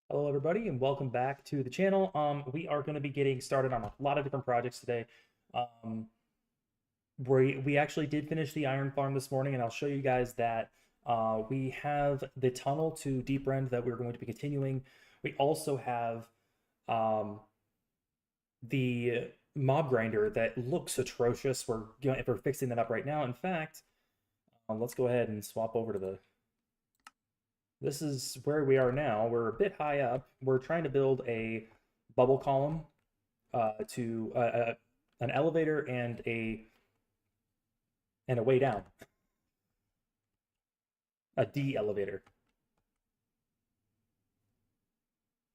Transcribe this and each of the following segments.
Hello, everybody, and welcome back to the channel. We are going to be getting started on a lot of different projects today. Um, we actually did finish the iron farm this morning, and I'll show you guys that we have the tunnel to DeepRend that we're going to be continuing. We also have um, the mob grinder that looks atrocious. We're fixing that up right now. In fact, let's go ahead and swap over to the. This is where we are now. We're a bit high up. We're trying to build a bubble column to an elevator and a way down, a D elevator.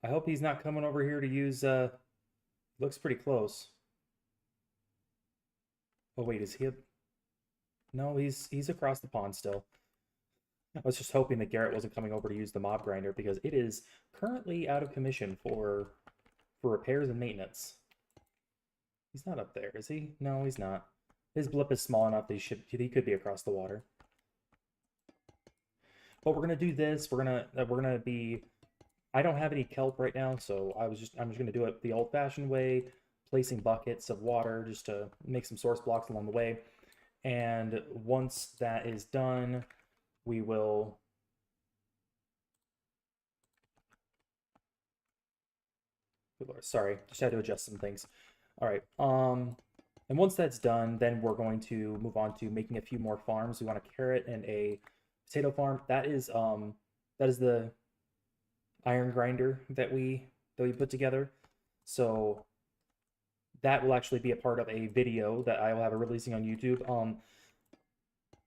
I hope he's not coming over here to use. Looks pretty close. Oh wait, is he? No, he's across the pond still. I was just hoping that Garrett wasn't coming over to use the mob grinder because it is currently out of commission for repairs and maintenance. He's not up there, is he? No, he's not. His blip is small enough that he could be across the water. But we're gonna do this. We're gonna be. I don't have any kelp right now, so I'm just gonna do it the old-fashioned way, placing buckets of water just to make some source blocks along the way. And once that is done, we will. Sorry, just had to adjust some things. All right. And once that's done, then we're going to move on to making a few more farms. We want a carrot and a potato farm. That is the iron grinder that we put together. So that will actually be a part of a video that I will have releasing on YouTube.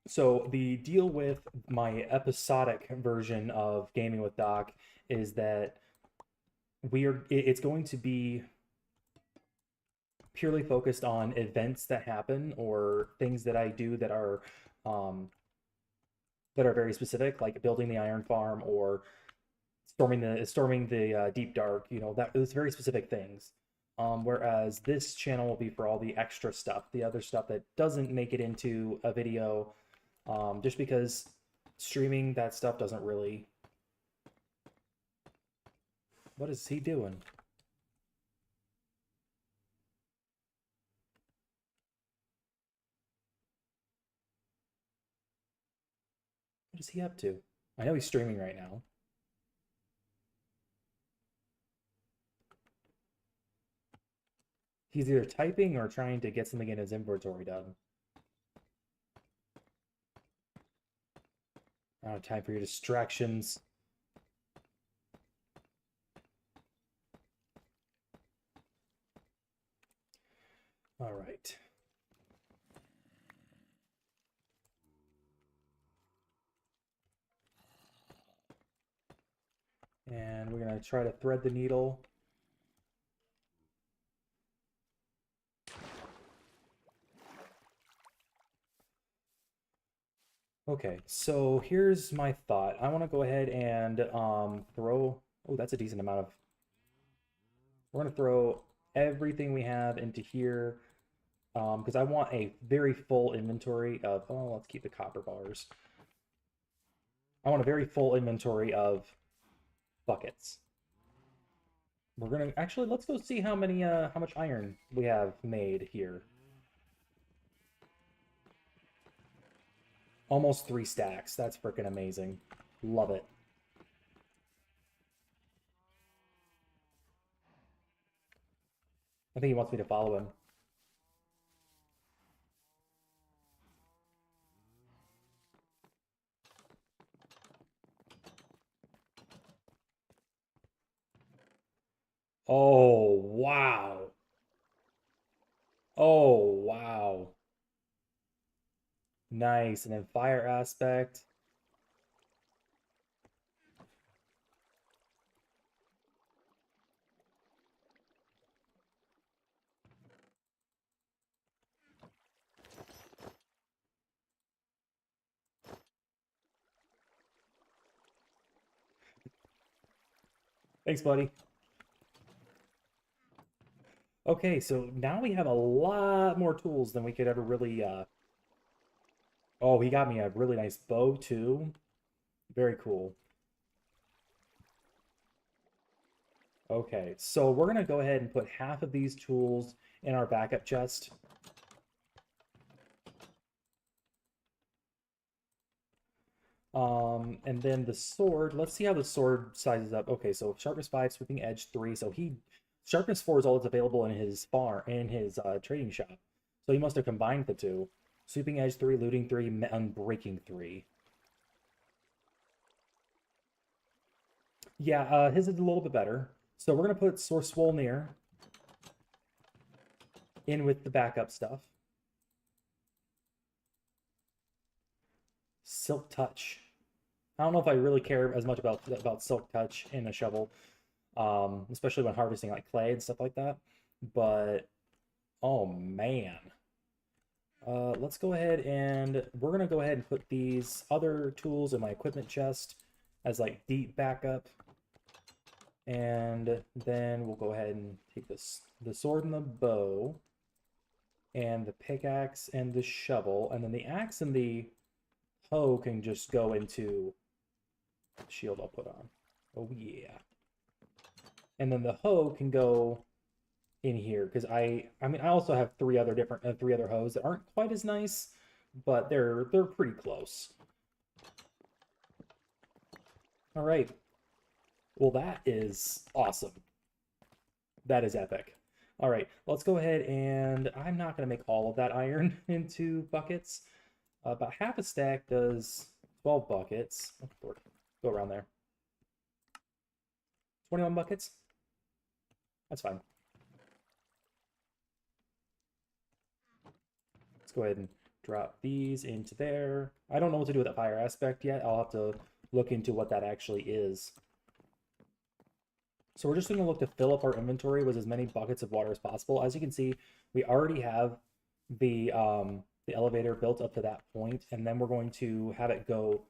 So the deal with my episodic version of Gaming with Doc is that it's going to be purely focused on events that happen or things that I do um, that are very specific, like building the iron farm or storming the deep dark. You know, that it's very specific things. Whereas this channel will be for all the extra stuff, the other stuff that doesn't make it into a video, just because streaming that stuff doesn't really. What is he doing? What is he up to? I know he's streaming right now. He's either typing or trying to get something in his inventory done. I don't have time for your distractions. All right. And we're going to try to thread the needle. Okay, so here's my thought. I want to go ahead and throw. Oh, that's a decent amount of. We're going to throw everything we have into here because I want a very full inventory of. Oh, let's keep the copper bars. I want a very full inventory of buckets. We're gonna actually let's go see how much iron we have made here. Almost 3 stacks. That's freaking amazing. Love it. I think he wants me to follow him. Oh, wow. Oh, wow. Nice. And then fire aspect. Thanks, buddy. Okay, so now we have a lot more tools than we could ever really Oh, he got me a really nice bow too. Very cool. Okay, so we're gonna go ahead and put half of these tools in our backup chest. And then the sword, let's see how the sword sizes up. Okay, so sharpness 5, sweeping edge 3. So sharpness 4 is all that's available in his trading shop. So he must have combined the two. Sweeping edge 3, looting 3, unbreaking 3. Yeah, his is a little bit better. So we're gonna put Swolnir in with the backup stuff. Silk Touch. I don't know if I really care as much about Silk Touch in a shovel, especially when harvesting like clay and stuff like that. But oh man, let's go ahead and we're gonna go ahead and put these other tools in my equipment chest as like deep backup, and then we'll go ahead and take the sword and the bow, and the pickaxe and the shovel, and then the axe and the hoe can just go into shield I'll put on. Oh yeah. And then the hoe can go in here because I mean I also have three other hoes that aren't quite as nice, but they're pretty close. All right. Well, that is awesome. That is epic. All right, let's go ahead and I'm not going to make all of that iron into buckets. About half a stack does 12 buckets. Oh, go around there. 21 buckets. That's fine. Let's go ahead and drop these into there. I don't know what to do with that fire aspect yet. I'll have to look into what that actually is. So we're just going to look to fill up our inventory with as many buckets of water as possible. As you can see, we already have the elevator built up to that point, and then we're going to have it go,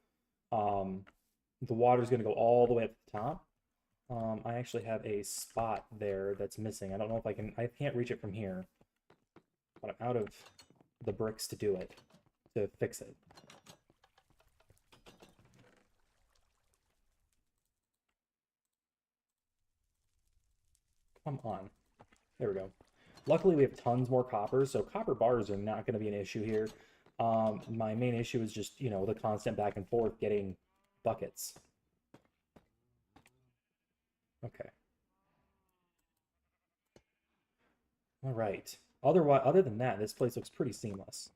the water is going to go all the way up to the top. I actually have a spot there that's missing. I don't know if I can't reach it from here, but I'm out of the bricks to do it, to fix it. Come on. There we go. Luckily, we have tons more copper, so copper bars are not going to be an issue here. My main issue is just, you know, the constant back and forth getting buckets. Okay. All right. Other than that, this place looks pretty seamless.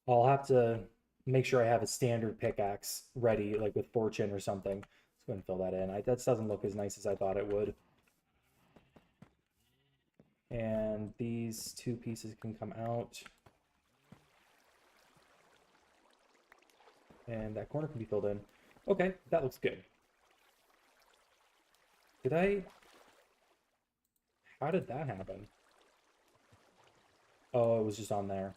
I'll have to make sure I have a standard pickaxe ready, like with fortune or something. Let's go ahead and fill that in. That doesn't look as nice as I thought it would. And these two pieces can come out. And that corner can be filled in. Okay, that looks good. How did that happen? Oh, it was just on there.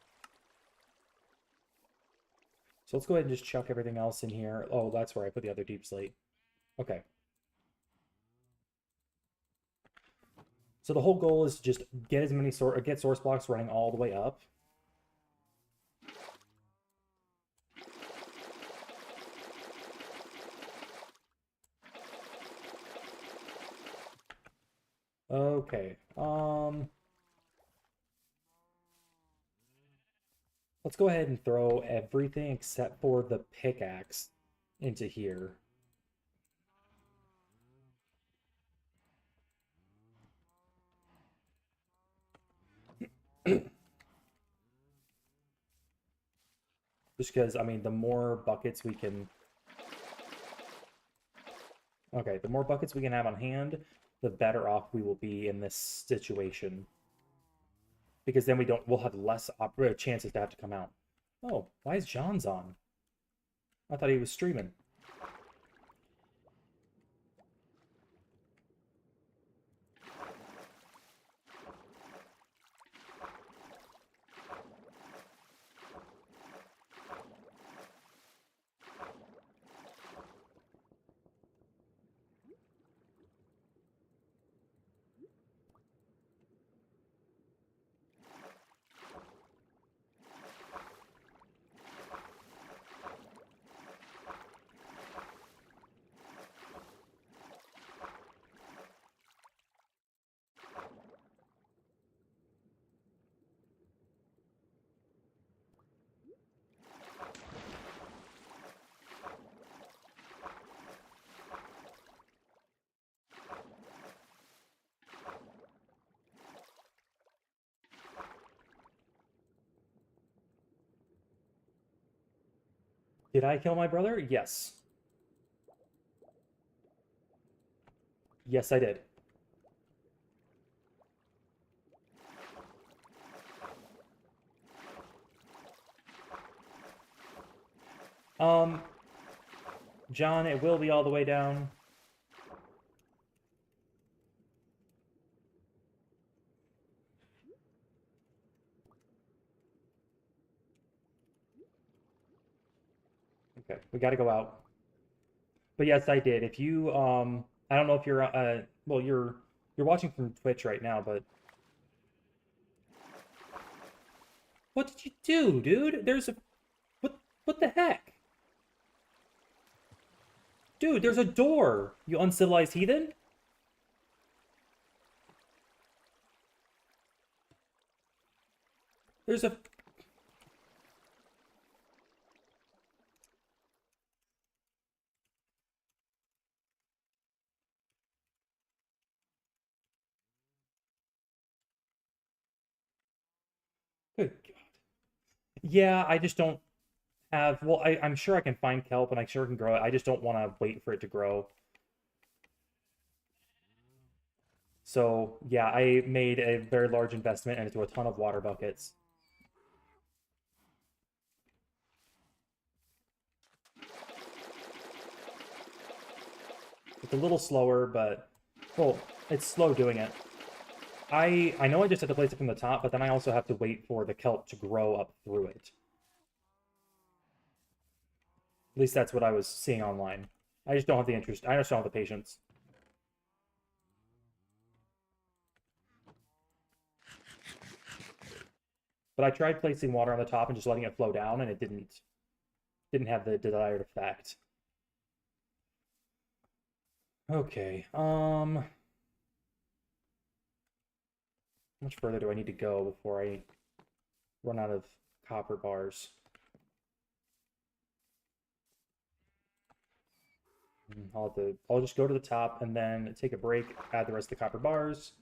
So let's go ahead and just chuck everything else in here. Oh, that's where I put the other deep slate. Okay. So the whole goal is to just get as many get source blocks running all the way up. Okay. Let's go ahead and throw everything except for the pickaxe into here. Just because, I mean, the more buckets we can... Okay, the more buckets we can have on hand, the better off we will be in this situation. Because then we'll have less chances to have to come out. Oh, why is John's on? I thought he was streaming. Did I kill my brother? Yes. Yes, I did. Um, John, it will be all the way down. Okay, we got to go out. But yes, I did. If you I don't know if you're well, you're watching from Twitch right now, but what did you do, dude? There's a what the heck? Dude, there's a door. You uncivilized heathen? There's a good God. Yeah, I just don't have well, I'm sure I can find kelp and I sure can grow it. I just don't want to wait for it to grow. So yeah, I made a very large investment into a ton of water buckets. It's a little slower, but well, it's slow doing it. I know I just have to place it from the top, but then I also have to wait for the kelp to grow up through it. At least that's what I was seeing online. I just don't have the interest. I just don't have the patience. But I tried placing water on the top and just letting it flow down, and it didn't have the desired effect. Okay. How much further do I need to go before I run out of copper bars? I'll just go to the top and then take a break, add the rest of the copper bars.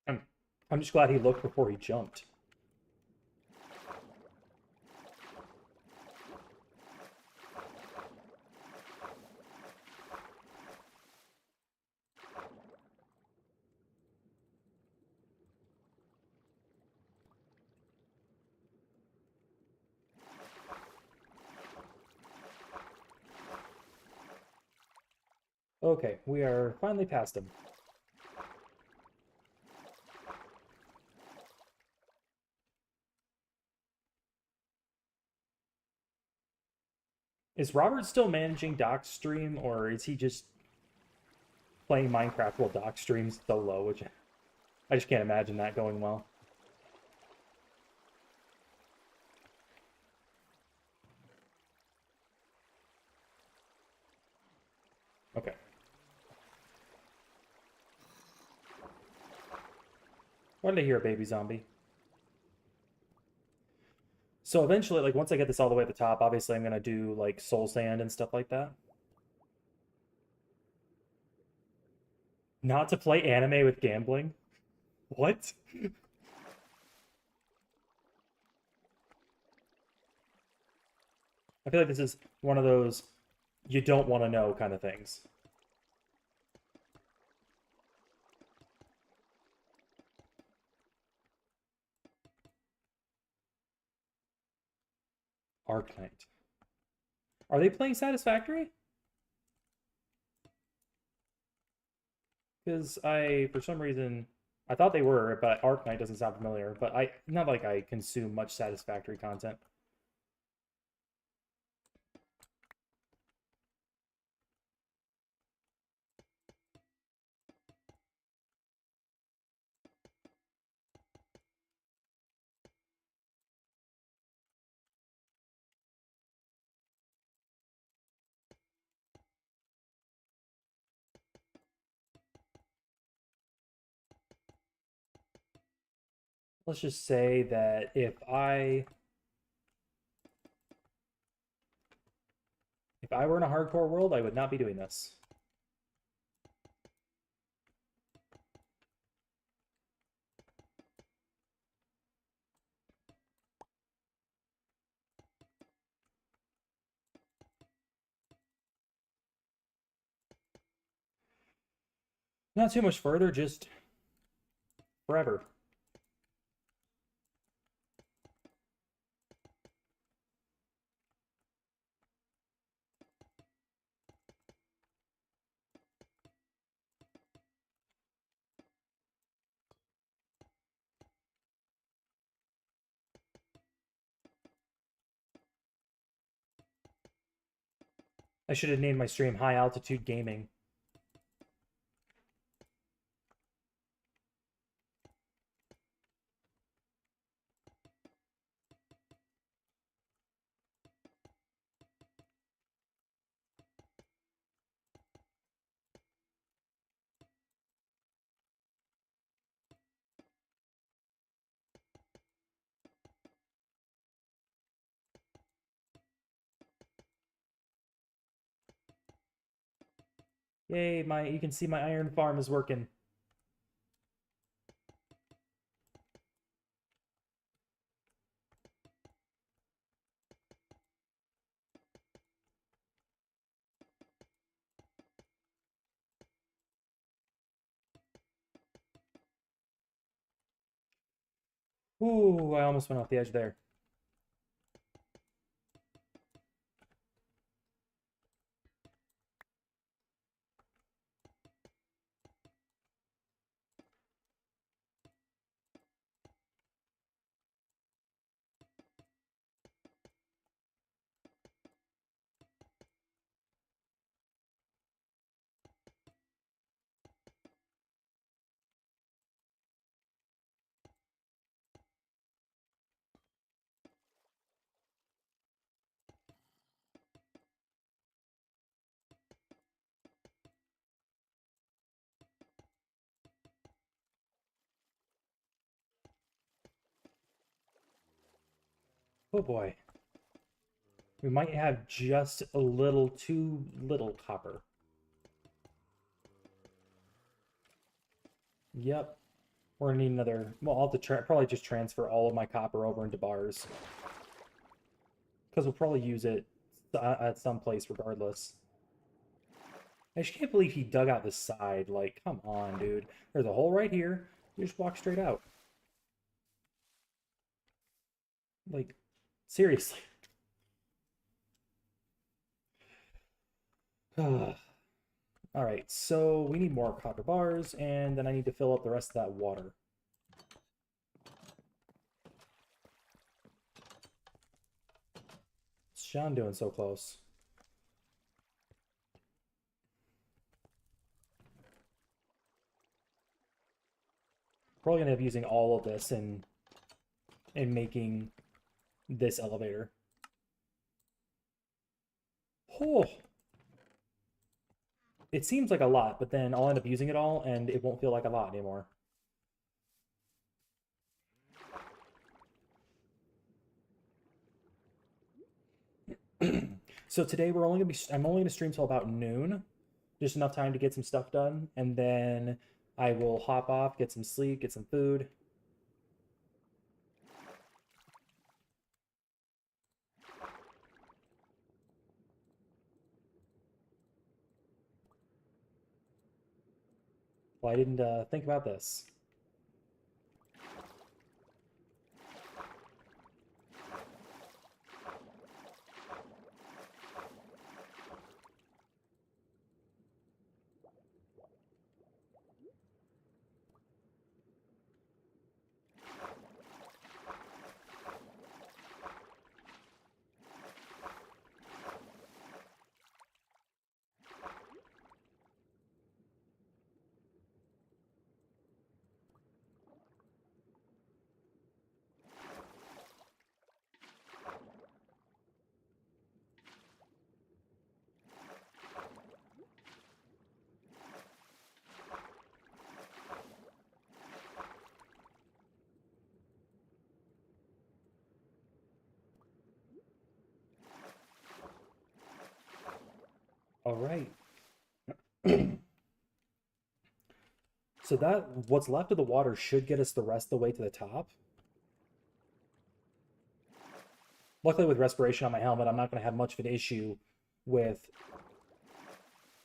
I'm I'm just glad he looked before he jumped. Okay, we are finally past him. Is Robert still managing Doc's stream, or is he just playing Minecraft while Doc streams solo? Which I just can't imagine that going well. Okay. Why did I hear a baby zombie? So eventually, like, once I get this all the way at the top, obviously I'm gonna do, like, soul sand and stuff like that. Not to play anime with gambling? What? I feel like this is one of those you don't want to know kind of things. Arknight. Are they playing Satisfactory? Because for some reason, I thought they were, but Arknight doesn't sound familiar. But not like I consume much Satisfactory content. Let's just say that if I were in a hardcore world, I would not be doing this. Not too much further, just forever. I should have named my stream High Altitude Gaming. Yay, you can see my iron farm is working. Ooh, I almost went off the edge there. Oh boy. We might have just a little too little copper. Yep. We're gonna need another... Well, I'll have to probably just transfer all of my copper over into bars. Because we'll probably use it at some place regardless. I just can't believe he dug out the side. Like, come on, dude. There's a hole right here. You just walk straight out. Like, seriously. Alright, so we need more copper bars, and then I need to fill up the rest of that water. What's Sean doing so close? Probably gonna end up using all of this in making this elevator. Oh! It seems like a lot, but then I'll end up using it all, and it won't feel like a lot anymore. So today I'm only gonna stream till about noon, just enough time to get some stuff done, and then I will hop off, get some sleep, get some food. Well, I didn't think about this. All right. So what's left of the water should get us the rest of the way to the top. Luckily with respiration on my helmet, I'm not going to have much of an issue with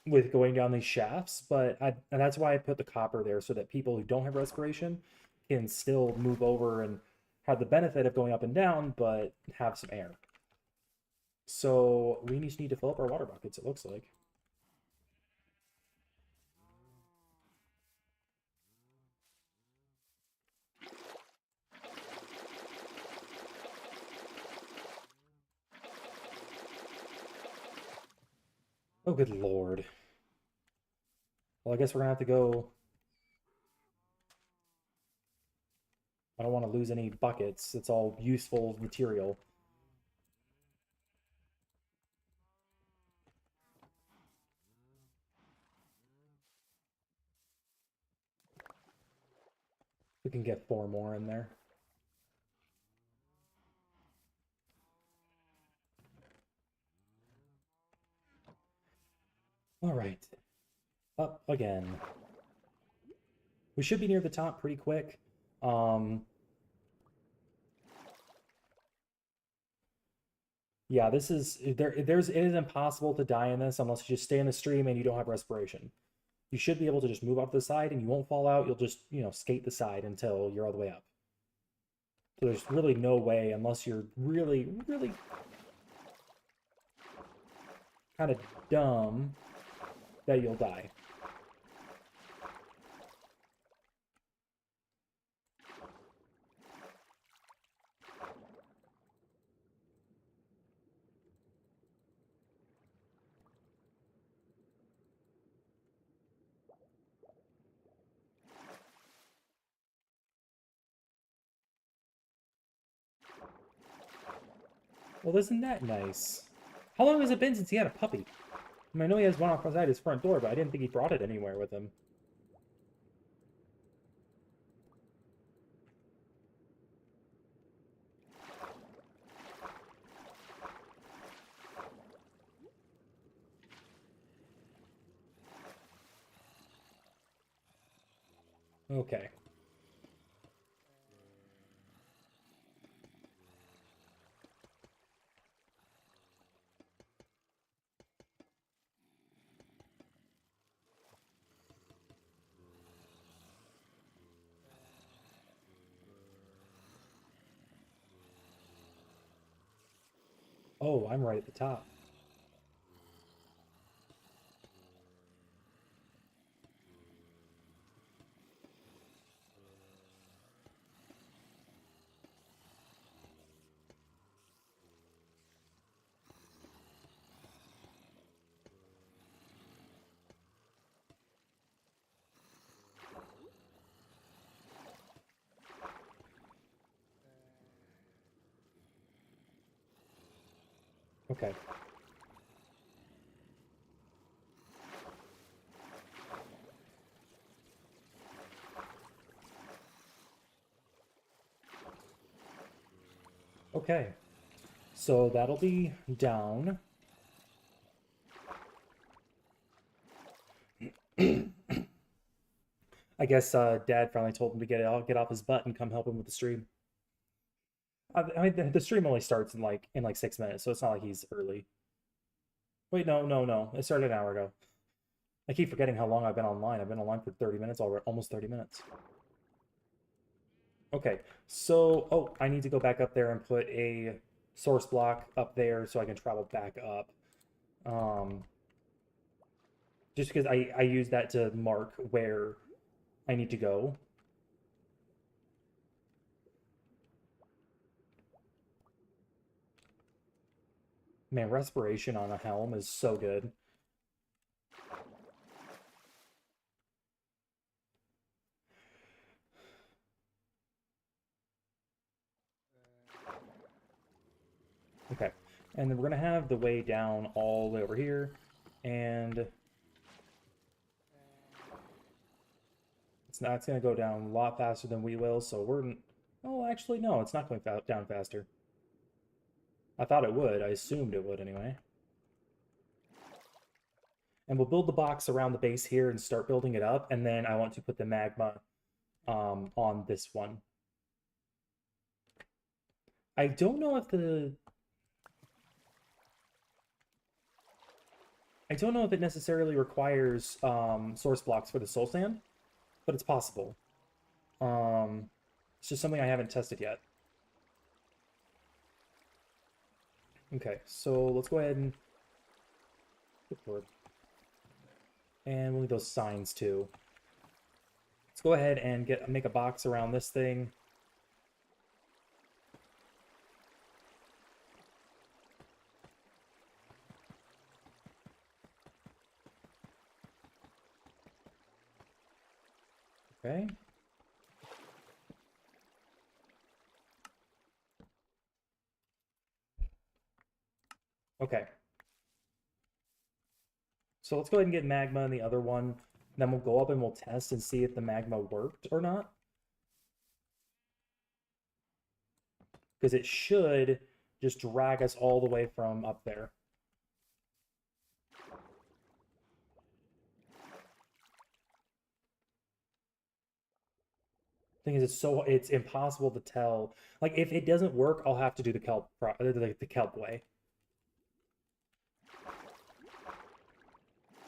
with going down these shafts, but and that's why I put the copper there so that people who don't have respiration can still move over and have the benefit of going up and down, but have some air. So we just need to fill up our water buckets, it looks like. Oh, good lord. Well, I guess we're gonna have to go. I don't want to lose any buckets. It's all useful material. We can get 4 more in there. All right. Up again. We should be near the top pretty quick. Yeah, this is it is impossible to die in this unless you just stay in the stream and you don't have respiration. You should be able to just move off the side and you won't fall out. You'll just, skate the side until you're all the way up. So there's really no way unless you're really, really kind of dumb that you'll die. Well, isn't that nice? How long has it been since he had a puppy? I mean, I know he has one outside his front door, but I didn't think he brought it anywhere with him. Okay. Oh, I'm right at the top. Okay. Okay. So that'll be down. I guess Dad finally told him to get off his butt and come help him with the stream. I mean, the stream only starts in like 6 minutes, so it's not like he's early. Wait, no, no, no. It started an hour ago. I keep forgetting how long I've been online. I've been online for 30 minutes already, almost 30 minutes. Okay, so, oh, I need to go back up there and put a source block up there so I can travel back up. Um, just because I use that to mark where I need to go. Man, respiration on a helm is so good. Okay, and then we're gonna have the way down all the way over here, and it's gonna go down a lot faster than we will. So oh, actually, no, it's not going down faster. I thought it would. I assumed it would anyway. And we'll build the box around the base here and start building it up, and then I want to put the magma on this one. I don't know if I don't know if it necessarily requires source blocks for the soul sand, but it's possible. It's just something I haven't tested yet. Okay, so let's go ahead and we'll need those signs too. Let's go ahead and make a box around this thing. Okay. Okay. So let's go ahead and get magma in the other one. Then we'll go up and we'll test and see if the magma worked or not. Because it should just drag us all the way from up there. Thing is, it's impossible to tell. Like, if it doesn't work, I'll have to do the kelp way.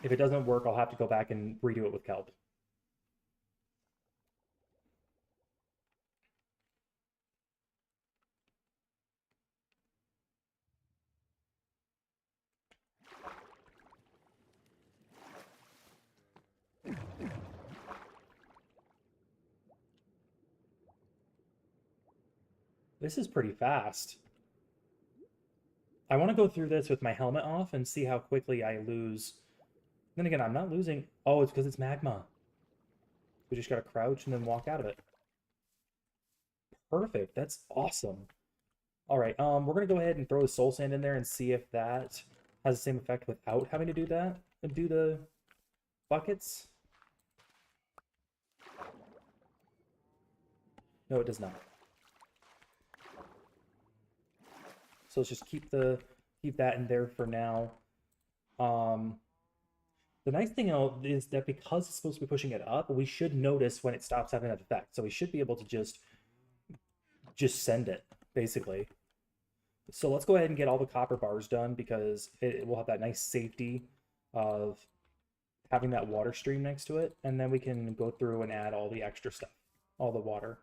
If it doesn't work, I'll have to go back and redo it with kelp. This is pretty fast. I want to go through this with my helmet off and see how quickly I lose. Then again, I'm not losing. Oh, it's because it's magma. We just got to crouch and then walk out of it. Perfect. That's awesome. All right, we're going to go ahead and throw the soul sand in there and see if that has the same effect without having to do that and do the buckets. No, it does not. So let's just keep that in there for now. The nice thing is that because it's supposed to be pushing it up, we should notice when it stops having that effect. So we should be able to just send it, basically. So let's go ahead and get all the copper bars done because it will have that nice safety of having that water stream next to it. And then we can go through and add all the extra stuff, all the water.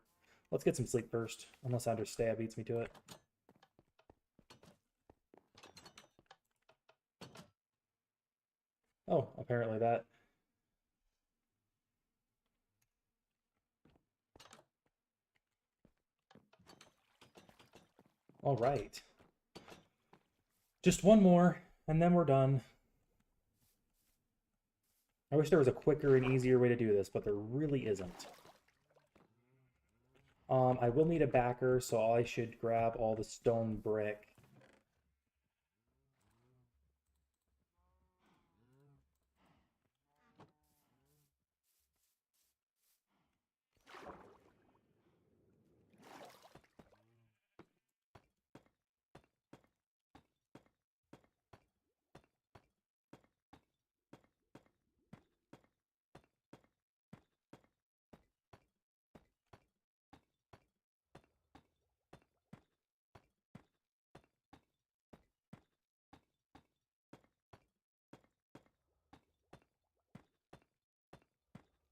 Let's get some sleep first, unless Understab beats me to it. Oh, apparently that. All right. Just one more, and then we're done. I wish there was a quicker and easier way to do this, but there really isn't. I will need a backer, so I should grab all the stone brick.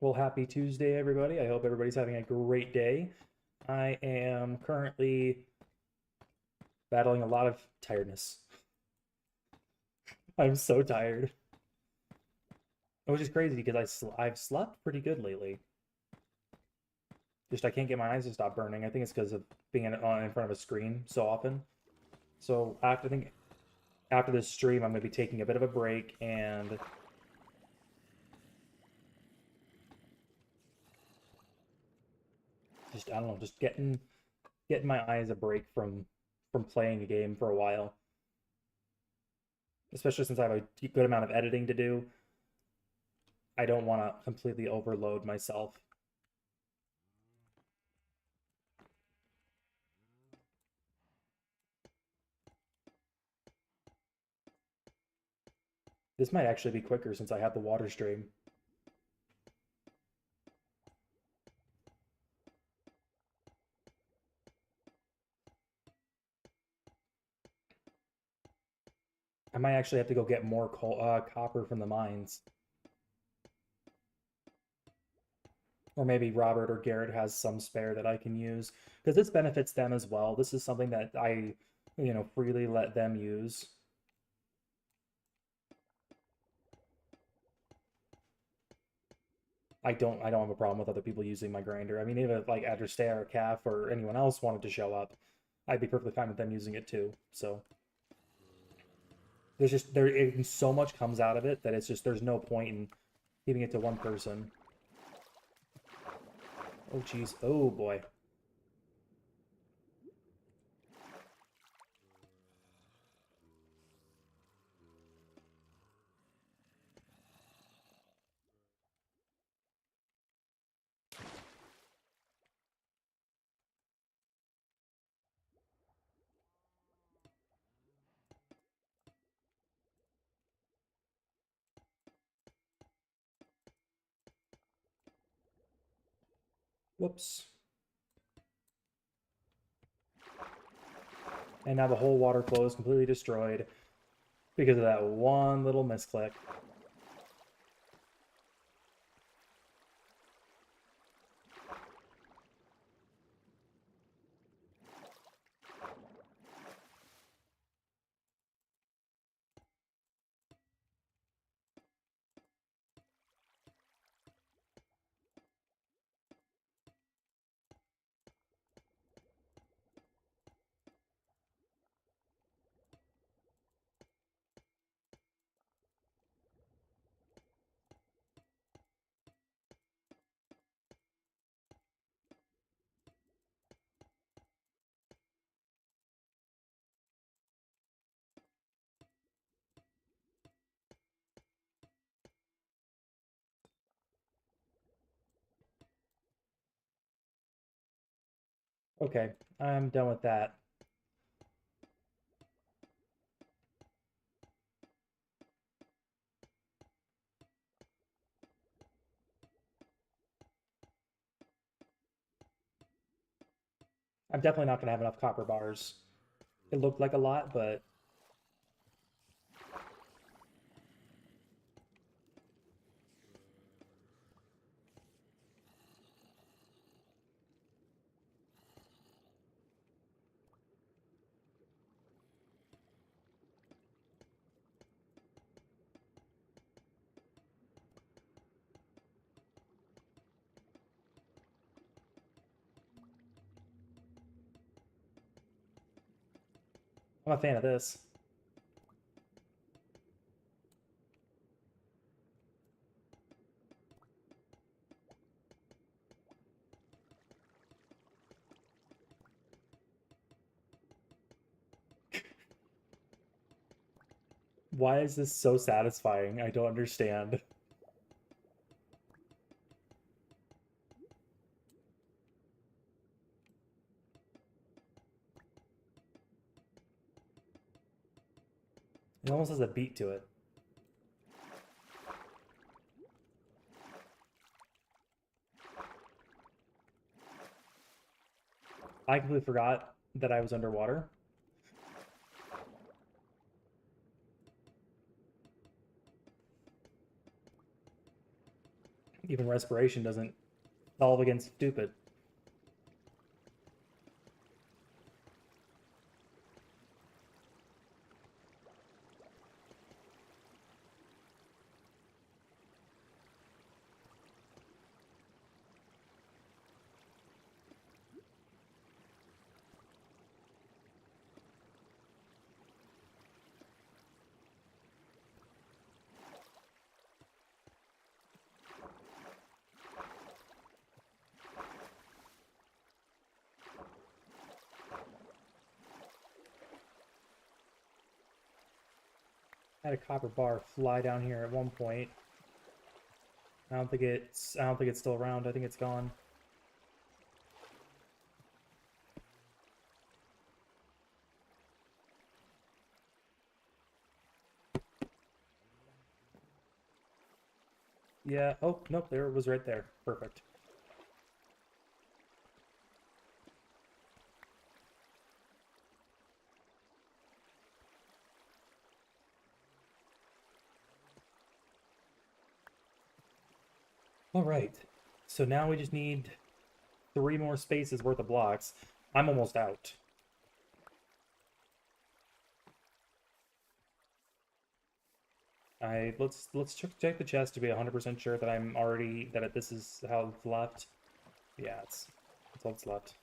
Well, happy Tuesday, everybody. I hope everybody's having a great day. I am currently battling a lot of tiredness. I'm so tired. Which is crazy because I've slept pretty good lately. Just I can't get my eyes to stop burning. I think it's because of being in front of a screen so often. So I think after this stream, I'm going to be taking a bit of a break and just, I don't know, just getting my eyes a break from playing a game for a while. Especially since I have a good amount of editing to do. I don't want to completely overload myself. This might actually be quicker since I have the water stream. might actually have to go get more copper from the mines. Or maybe Robert or Garrett has some spare that I can use. Because this benefits them as well. This is something that I, freely let them use. I don't have a problem with other people using my grinder. I mean, even if like Adrestare or Calf or anyone else wanted to show up, I'd be perfectly fine with them using it too. So so much comes out of it that there's no point in keeping it to one person. Oh geez. Oh boy. Whoops. And now the whole water flow is completely destroyed because of that one little misclick. Okay, I'm done with that. I'm definitely not going to have enough copper bars. It looked like a lot, but I'm a fan of this. Why is this so satisfying? I don't understand. It almost has a beat to it. I completely forgot that I was underwater. Even respiration doesn't solve against stupid. I had a copper bar fly down here at one point. I don't think it's still around. I think it's gone. Yeah. Oh, nope, there it was right there. Perfect. All right. So now we just need 3 more spaces worth of blocks. I'm almost out. Let's check the chest to be 100% sure that I'm already that this is how it's left. Yeah, it's all that's left.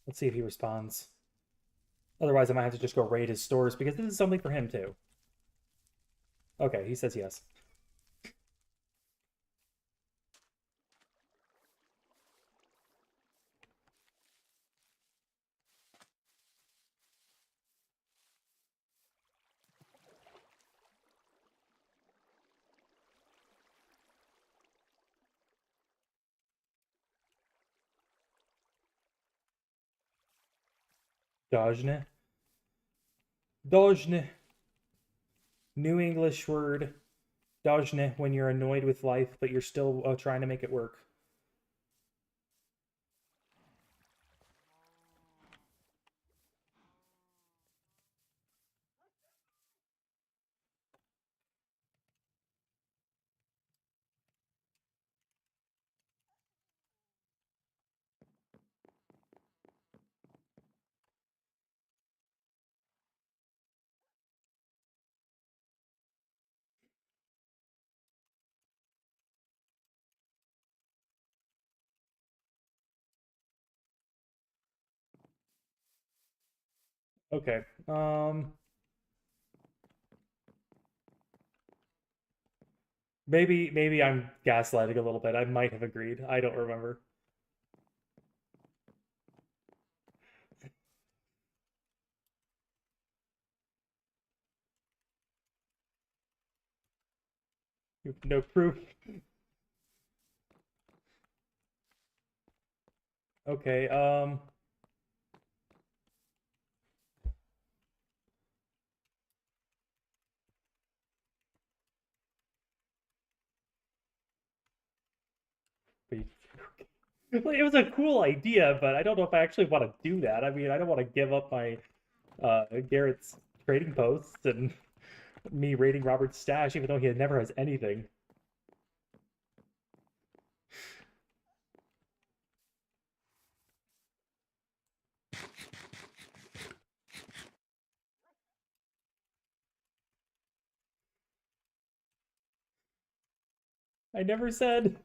Let's see if he responds. Otherwise, I might have to just go raid his stores because this is something for him too. Okay, he says yes. Dojne. Dojne. New English word. Dojne when you're annoyed with life, but you're still trying to make it work. Okay. Maybe I'm gaslighting a little bit. I might have agreed. I don't remember. No proof. Okay. It was a cool idea, but I don't know if I actually want to do that. I mean, I don't want to give up my Garrett's trading posts and me raiding Robert's stash, even though he never has anything. I never said.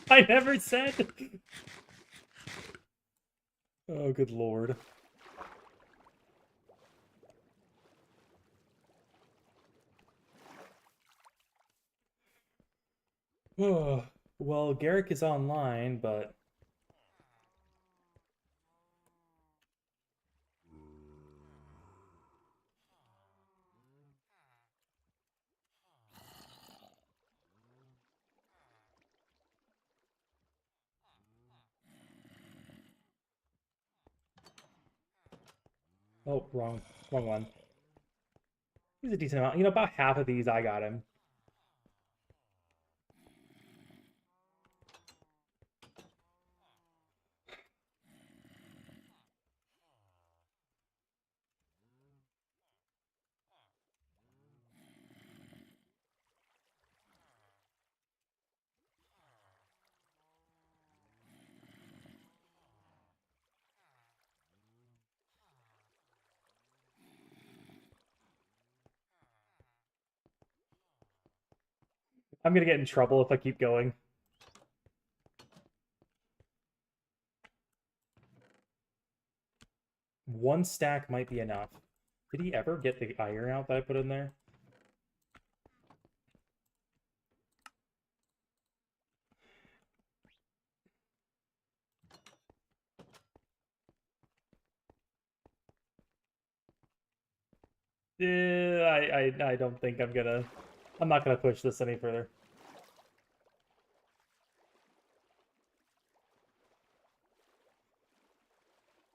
I never said. Oh, good lord. Oh, well, Garrick is online, but oh, wrong one. He's a decent amount. You know, about half of these I got him. I'm gonna get in trouble if I keep going. One stack might be enough. Did he ever get the iron out that I put in there? I don't think I'm gonna. I'm not gonna push this any further.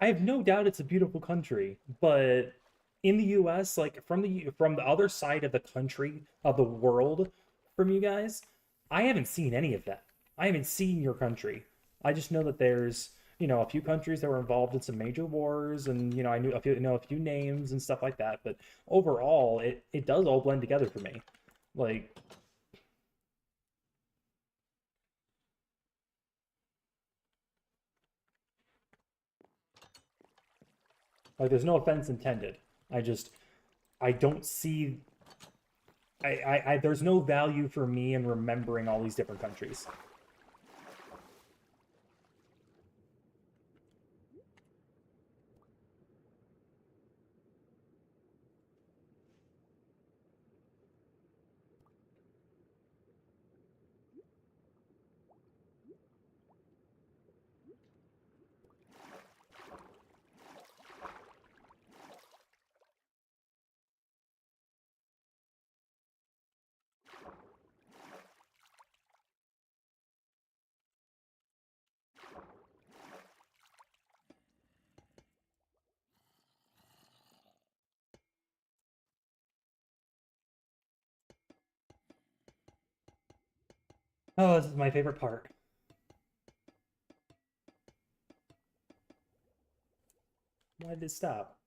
I have no doubt it's a beautiful country, but in the US, like from the other side of the country, of the world, from you guys, I haven't seen any of that. I haven't seen your country. I just know that there's, a few countries that were involved in some major wars, and I knew a few names and stuff like that, but overall it does all blend together for me. Like there's no offense intended. I don't see there's no value for me in remembering all these different countries. Oh, this is my favorite part. Why did it stop?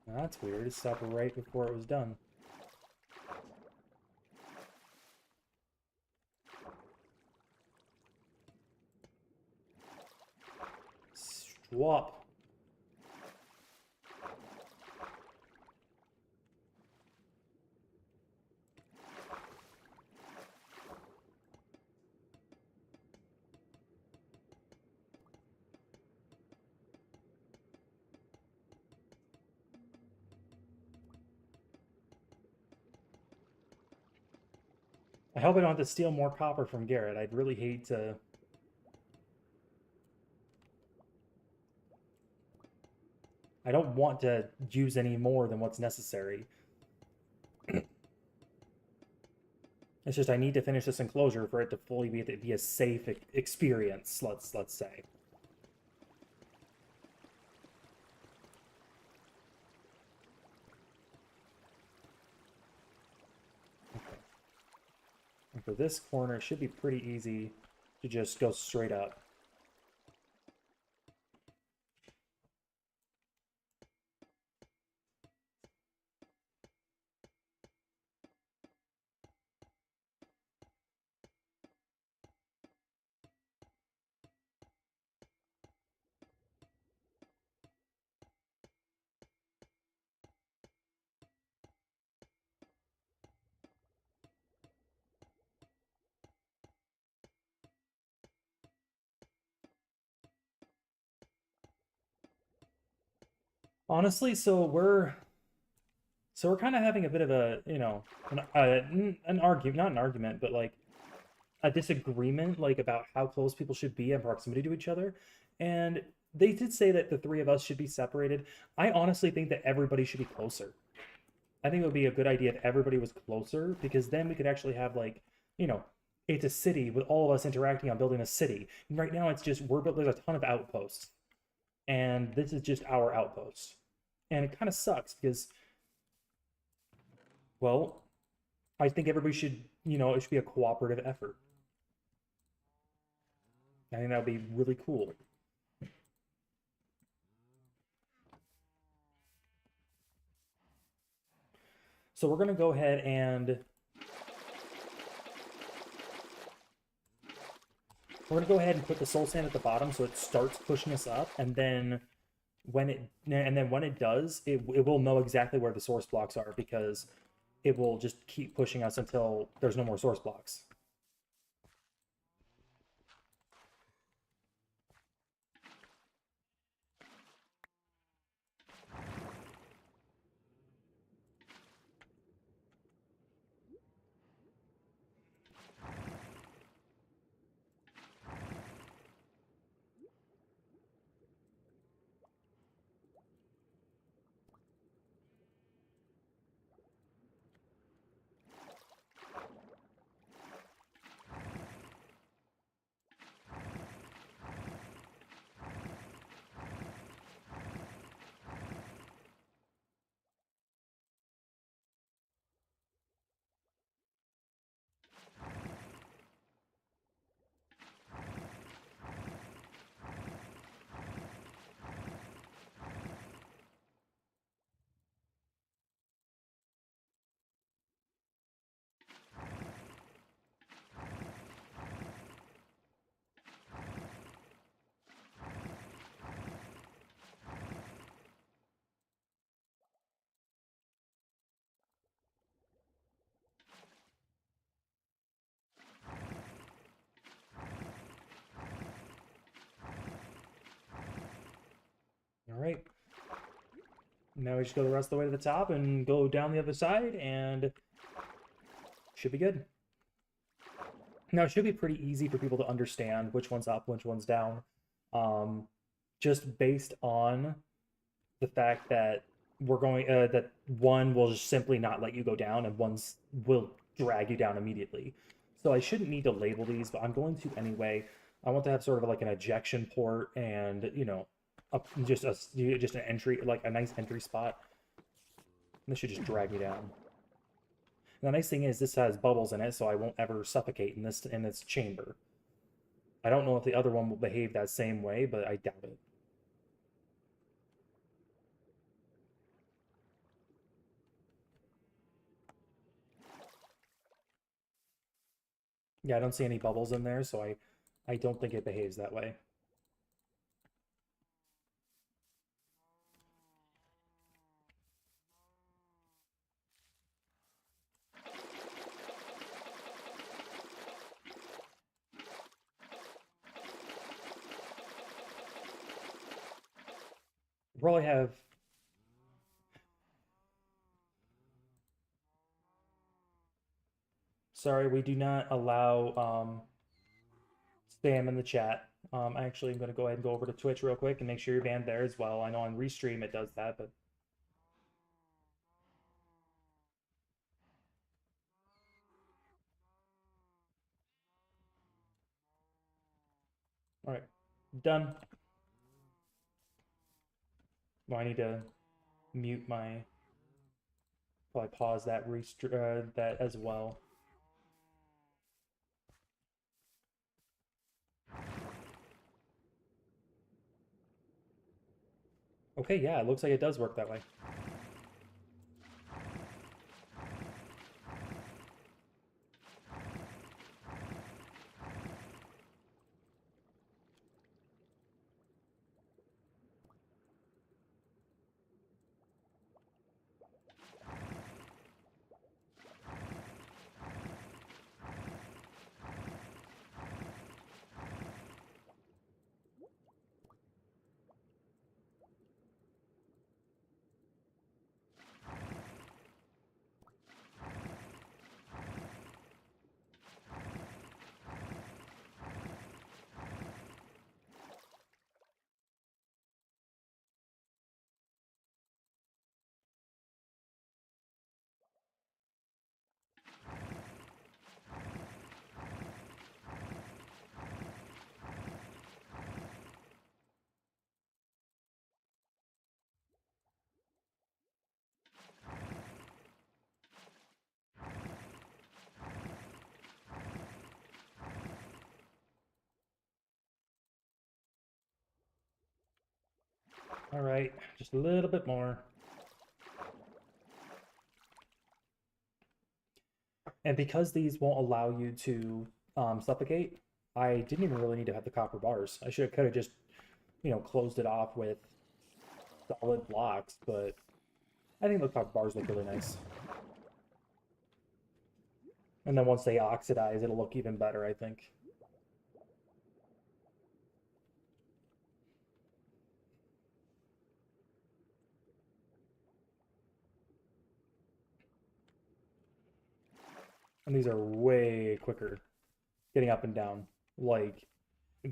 That's weird. It stopped right before it was done. Swap. I hope I don't have to steal more copper from Garrett. I'd really hate to. I don't want to use any more than what's necessary. It's just I need to finish this enclosure for it to fully be a safe experience. Let's say. Okay. And for this corner, it should be pretty easy to just go straight up. Honestly, so we're kind of having a bit of a, an argument, not an argument, but like a disagreement, like about how close people should be in proximity to each other. And they did say that the three of us should be separated. I honestly think that everybody should be closer. I think it would be a good idea if everybody was closer because then we could actually have like, you know, it's a city with all of us interacting on building a city. And right now it's just there's a ton of outposts, and this is just our outpost, and it kind of sucks because, well, I think everybody should, it should be a cooperative effort. I think that would be really cool. So we're gonna go ahead and put the soul sand at the bottom so it starts pushing us up, and then when it does, it will know exactly where the source blocks are because it will just keep pushing us until there's no more source blocks. Now we just go the rest of the way to the top and go down the other side, and should be good. Now, it should be pretty easy for people to understand which one's up, which one's down, just based on the fact that we're going that one will just simply not let you go down, and one's will drag you down immediately. So I shouldn't need to label these, but I'm going to anyway. I want to have sort of like an ejection port, and just an entry, like a nice entry spot. This should just drag me down. And the nice thing is this has bubbles in it, so I won't ever suffocate in this chamber. I don't know if the other one will behave that same way, but I doubt it. Yeah, I don't see any bubbles in there, so I don't think it behaves that way. We probably have... Sorry, we do not allow spam in the chat. Actually, I'm going to go ahead and go over to Twitch real quick and make sure you're banned there as well. I know on Restream it does that, but... All right, done. Well, I need to mute my... Probably pause that that as well. Okay, yeah, it looks like it does work that way. All right, just a little bit more. And because these won't allow you to suffocate, I didn't even really need to have the copper bars. I could have just, closed it off with solid blocks, but I think the copper bars look really nice. And then once they oxidize, it'll look even better, I think. And these are way quicker getting up and down, like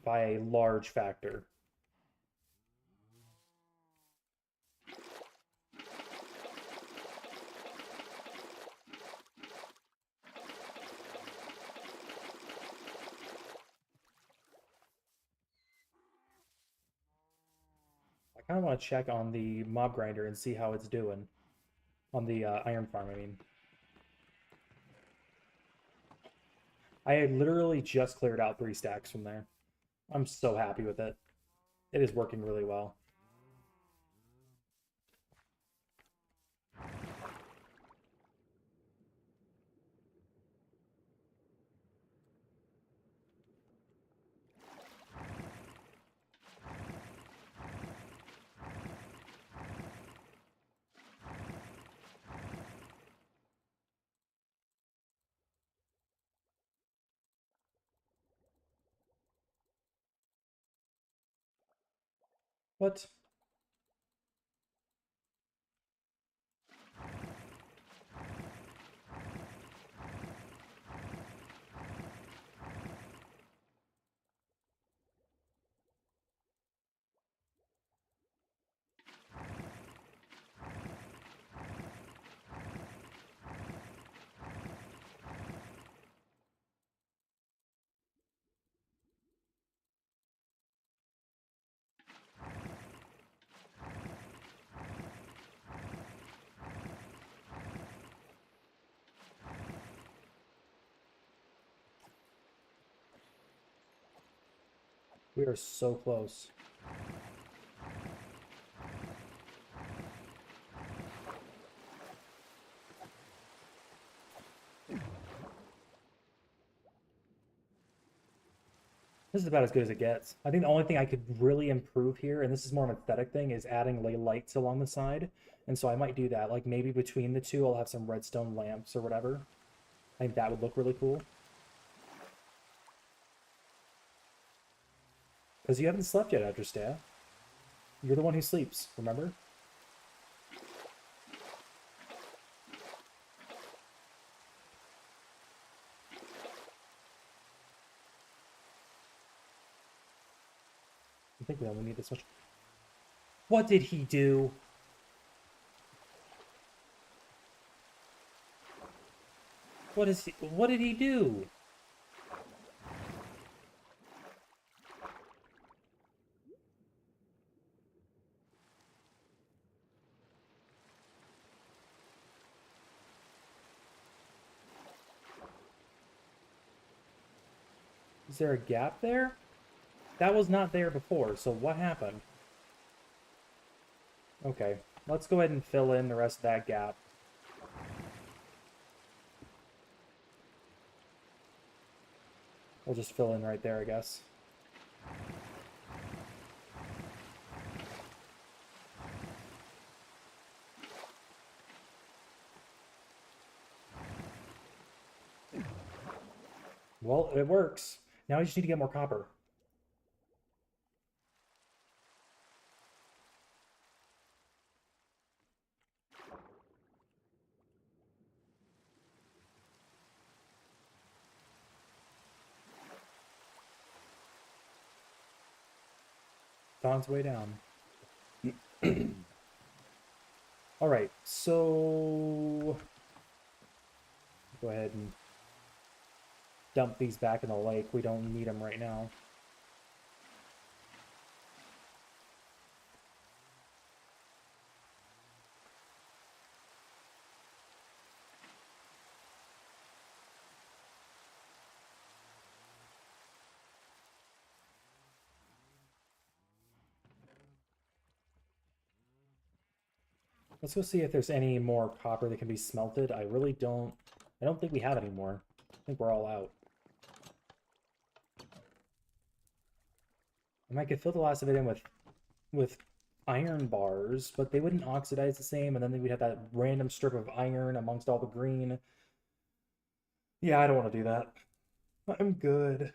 by a large factor. I kind of want to check on the mob grinder and see how it's doing on the iron farm, I mean. I had literally just cleared out 3 stacks from there. I'm so happy with it. It is working really well. What? We are so close. This is about as good as it gets. I think the only thing I could really improve here, and this is more an aesthetic thing, is adding like lights along the side. And so I might do that. Like maybe between the two, I'll have some redstone lamps or whatever. I think that would look really cool. Because you haven't slept yet, Adresta. You're the one who sleeps, remember? I think we only need this much. What did he do? What did he do? Is there a gap there? That was not there before, so what happened? Okay, let's go ahead and fill in the rest of that gap. We'll just fill in right there, I guess. Well, it works. Now we just need to get more copper. Dawn's way down. All right, so go ahead and dump these back in the lake. We don't need them right now. Let's go see if there's any more copper that can be smelted. I don't think we have any more. I think we're all out. I could fill the last of it in with iron bars, but they wouldn't oxidize the same, and then we'd have that random strip of iron amongst all the green. Yeah, I don't want to do that. I'm good.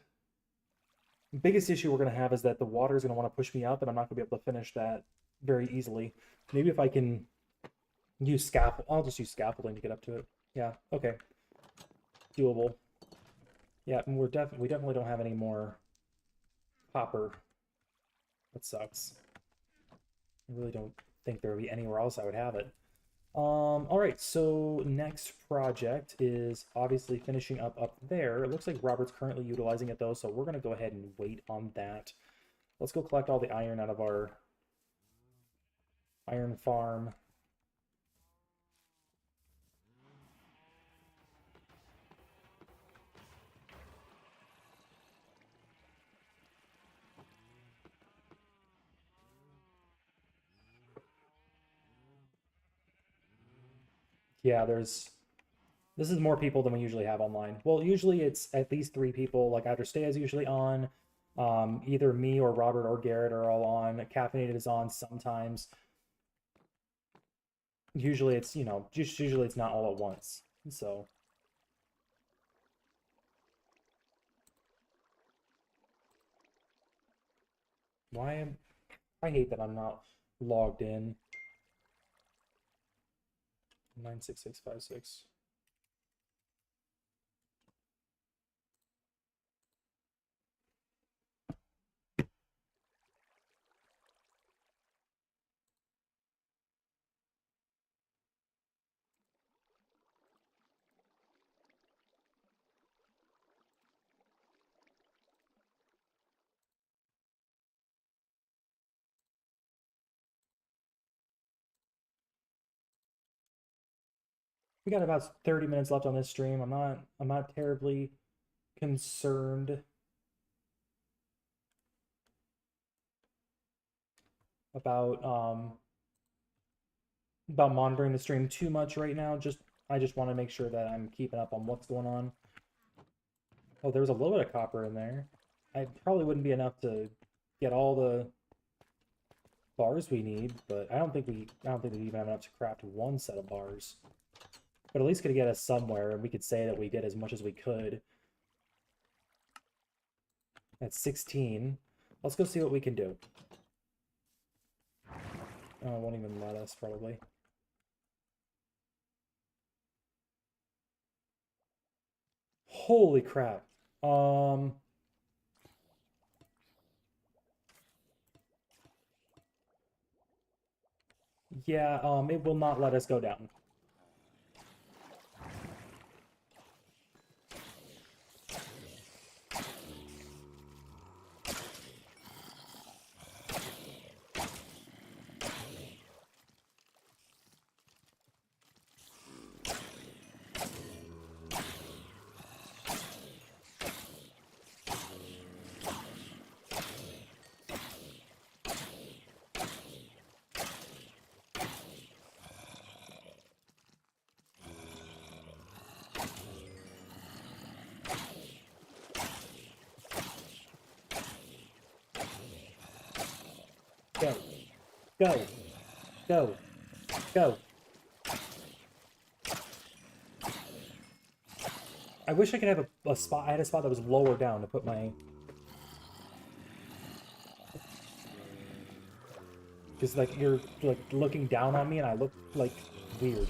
The biggest issue we're going to have is that the water is going to want to push me up, and I'm not going to be able to finish that very easily. Maybe if I can use scaffold, I'll just use scaffolding to get up to it. Yeah, okay. Doable. Yeah, and we definitely don't have any more copper. That sucks. I really don't think there would be anywhere else I would have it. All right, so next project is obviously finishing up there. It looks like Robert's currently utilizing it though, so we're gonna go ahead and wait on that. Let's go collect all the iron out of our iron farm. Yeah, this is more people than we usually have online. Well, usually it's at least 3 people. Like Adresta is usually on. Either me or Robert or Garrett are all on. Caffeinated is on sometimes. Usually it's, just usually it's not all at once. So I hate that I'm not logged in. 96656. We got about 30 minutes left on this stream. I'm not terribly concerned. about monitoring the stream too much right now. I just want to make sure that I'm keeping up on what's going on. Oh, there was a little bit of copper in there. I probably wouldn't be enough to get all the bars we need, but I don't think we even have enough to craft one set of bars. But at least could get us somewhere, and we could say that we did as much as we could. That's 16. Let's go see what we can do. Oh, it won't even let us, probably. Holy crap. Yeah, it will not let us go down. Go. Go. Go. Go. I wish I could have a spot. I had a spot that was lower down to put my... Because, like, you're, like, looking down on me and I look, like, weird.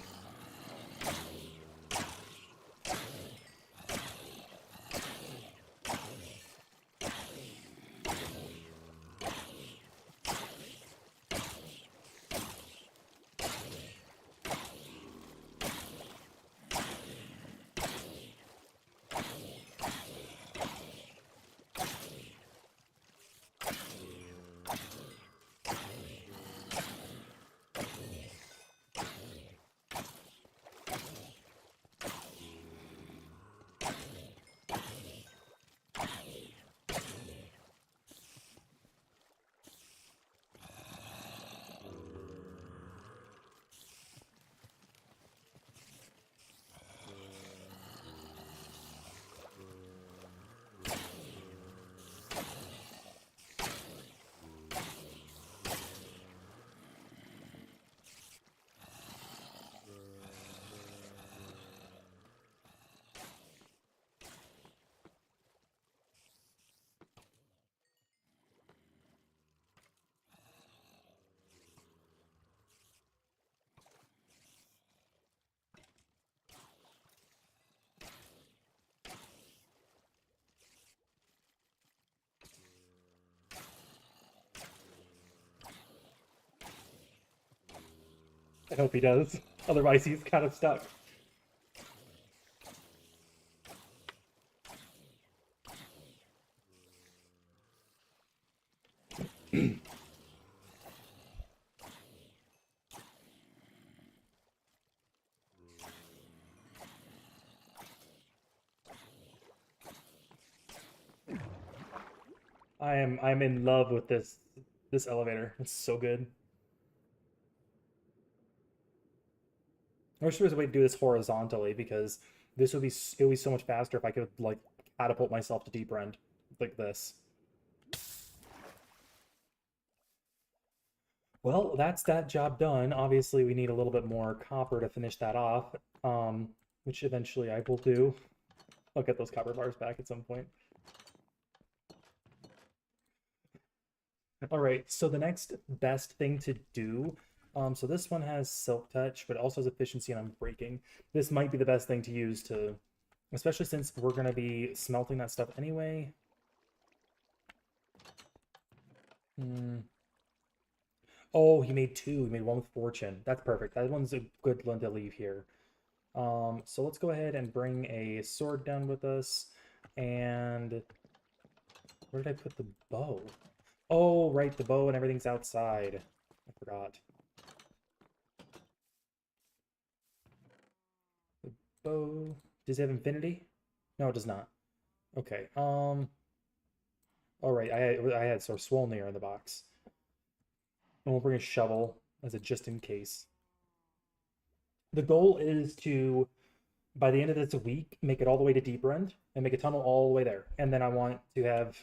I hope he does. Otherwise, he's kind of stuck. I'm in love with this elevator. It's so good. I wish there was a way to do this horizontally because this would be it would be so much faster if I could like catapult myself to DeepRend like this. Well, that's that job done. Obviously, we need a little bit more copper to finish that off, which eventually I will do. I'll get those copper bars back at some point. All right, so the next best thing to do, so this one has Silk Touch, but it also has efficiency and unbreaking. This might be the best thing to use to, especially since we're going to be smelting that stuff anyway. Oh, he made two. He made one with Fortune. That's perfect. That one's a good one to leave here. So let's go ahead and bring a sword down with us. And where did I put the bow? Oh, right, the bow and everything's outside. I forgot. The bow. Does it have infinity? No, it does not. Okay. All right. I had sort of Swolnir in the box. And we'll bring a shovel as a just in case. The goal is to, by the end of this week, make it all the way to DeepRend and make a tunnel all the way there. And then I want to have,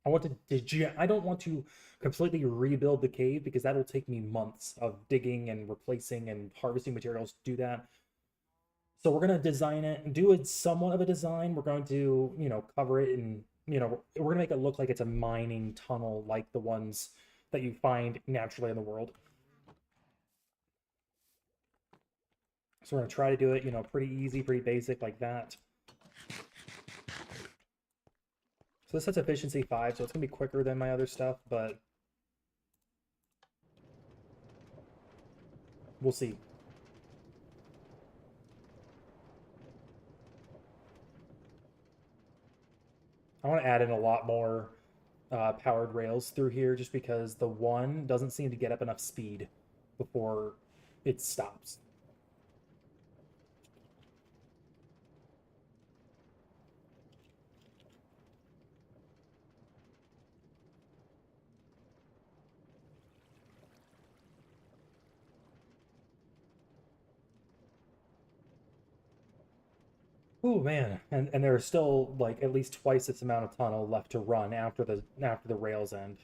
I don't want to completely rebuild the cave because that'll take me months of digging and replacing and harvesting materials to do that. So we're going to design it and do it somewhat of a design. We're going to, cover it and, we're going to make it look like it's a mining tunnel like the ones that you find naturally in the world. So we're going to try to do it, pretty easy, pretty basic like that. So this has efficiency 5, so it's going to be quicker than my other stuff, but we'll see. I want to add in a lot more powered rails through here just because the one doesn't seem to get up enough speed before it stops. Oh man, and there's still like at least twice this amount of tunnel left to run after the rails end.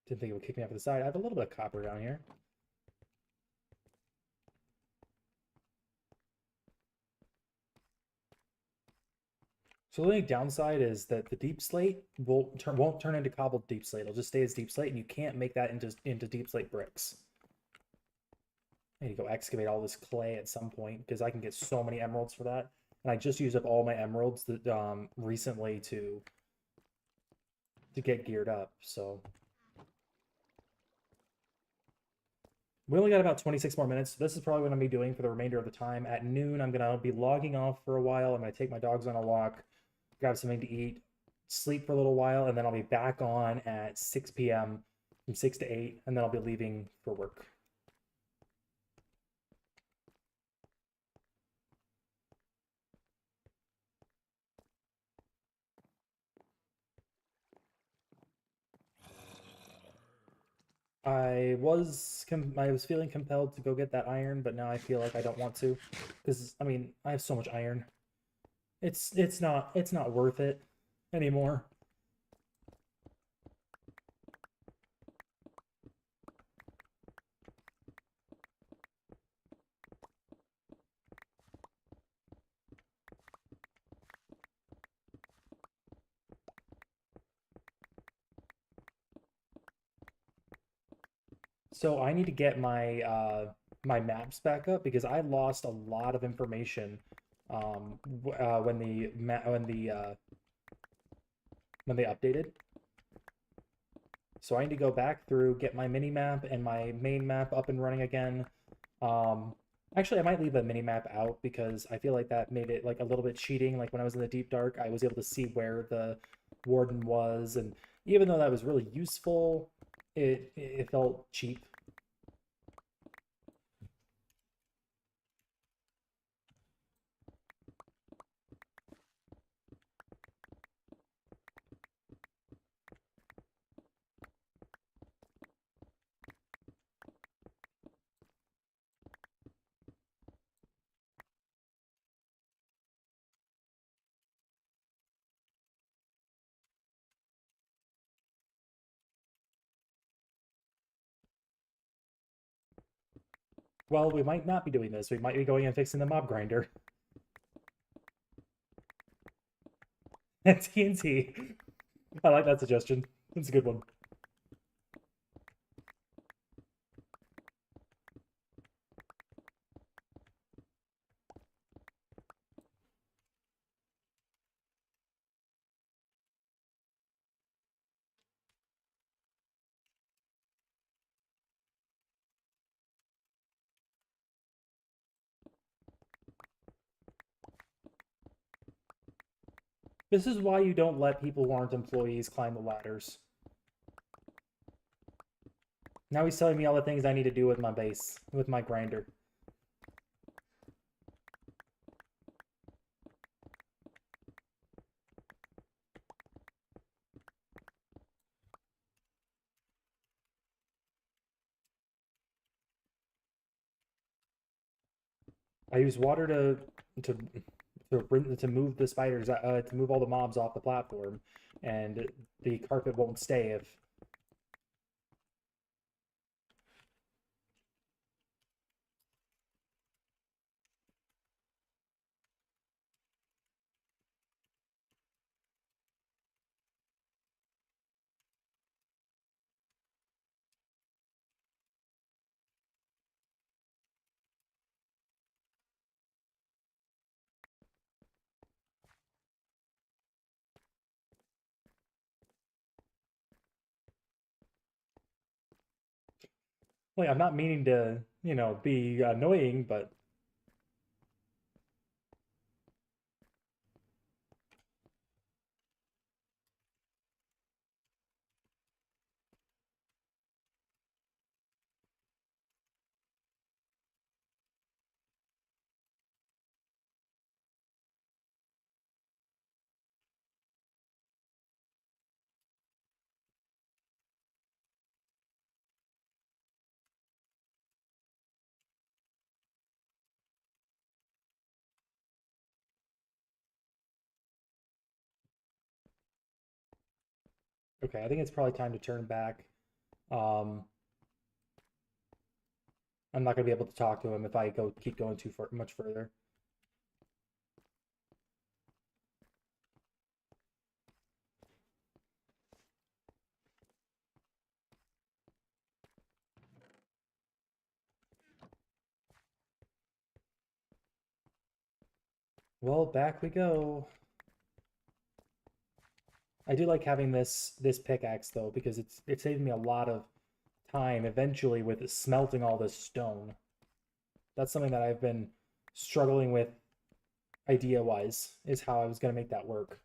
Didn't think it would kick me off to the side. I have a little bit of copper down here. So the only downside is that the deep slate won't turn into cobbled deep slate. It'll just stay as deep slate, and you can't make that into deep slate bricks. I need to go excavate all this clay at some point because I can get so many emeralds for that. And I just used up all my emeralds that recently to get geared up. So we only got about 26 more minutes. So this is probably what I'm going to be doing for the remainder of the time. At noon, I'm going to be logging off for a while. I'm going to take my dogs on a walk, grab something to eat, sleep for a little while, and then I'll be back on at 6 p.m. from 6 to 8, and then I'll be leaving for work. I was feeling compelled to go get that iron, but now I feel like I don't want to, because I mean I have so much iron. It's not worth it anymore. So I need to get my maps back up because I lost a lot of information when they updated. So I need to go back through, get my mini map and my main map up and running again. Um, Actually, I might leave the mini map out because I feel like that made it like a little bit cheating. Like when I was in the deep dark, I was able to see where the warden was, and even though that was really useful, it felt cheap. Well, we might not be doing this. We might be going and fixing the mob grinder. TNT. I like that suggestion. It's a good one. This is why you don't let people who aren't employees climb the ladders. Now he's telling me all the things I need to do with my base, with my grinder. I use water to to move the spiders, to move all the mobs off the platform, and the carpet won't stay if. Well, I'm not meaning to, be annoying, but okay, I think it's probably time to turn back. Um, I'm not gonna be able to talk to him if I keep going too far, much further. Well, back we go. I do like having this pickaxe though because it saved me a lot of time eventually with smelting all this stone. That's something that I've been struggling with idea wise is how I was going to make that work.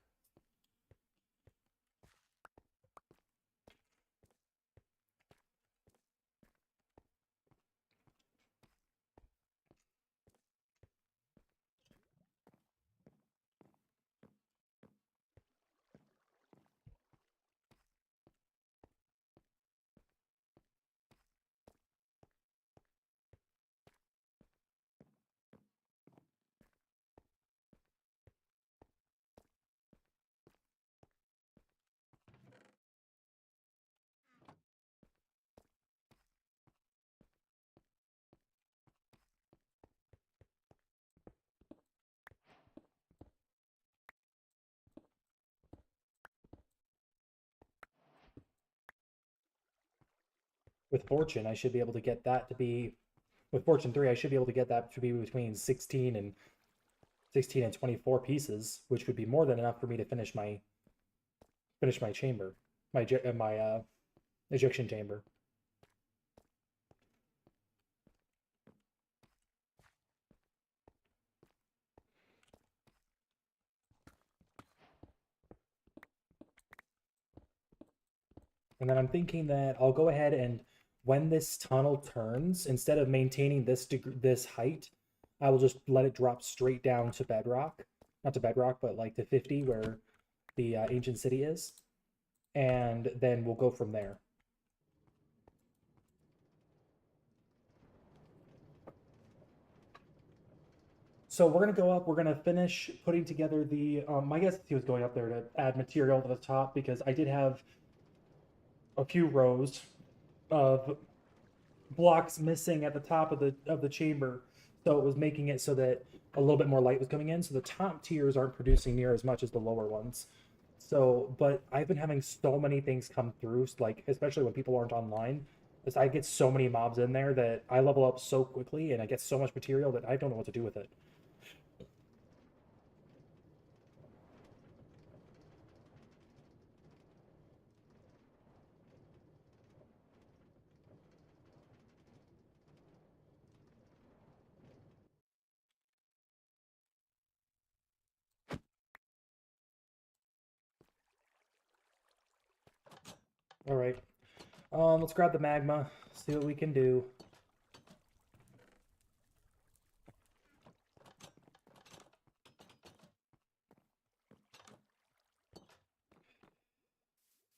With fortune, I should be able to get that to be with fortune 3, I should be able to get that to be between 16 and 24 pieces, which would be more than enough for me to finish my chamber, my ejection chamber. And then I'm thinking that I'll go ahead and when this tunnel turns, instead of maintaining this height, I will just let it drop straight down to bedrock. Not to bedrock, but like to 50 where the ancient city is. And then we'll go from there. So we're gonna go up. We're gonna finish putting together the. My guess is he was going up there to add material to the top because I did have a few rows of blocks missing at the top of the chamber, so it was making it so that a little bit more light was coming in. So the top tiers aren't producing near as much as the lower ones. So, but I've been having so many things come through, like especially when people aren't online. As I get so many mobs in there that I level up so quickly, and I get so much material that I don't know what to do with it. All right, let's grab the magma, see what we can do.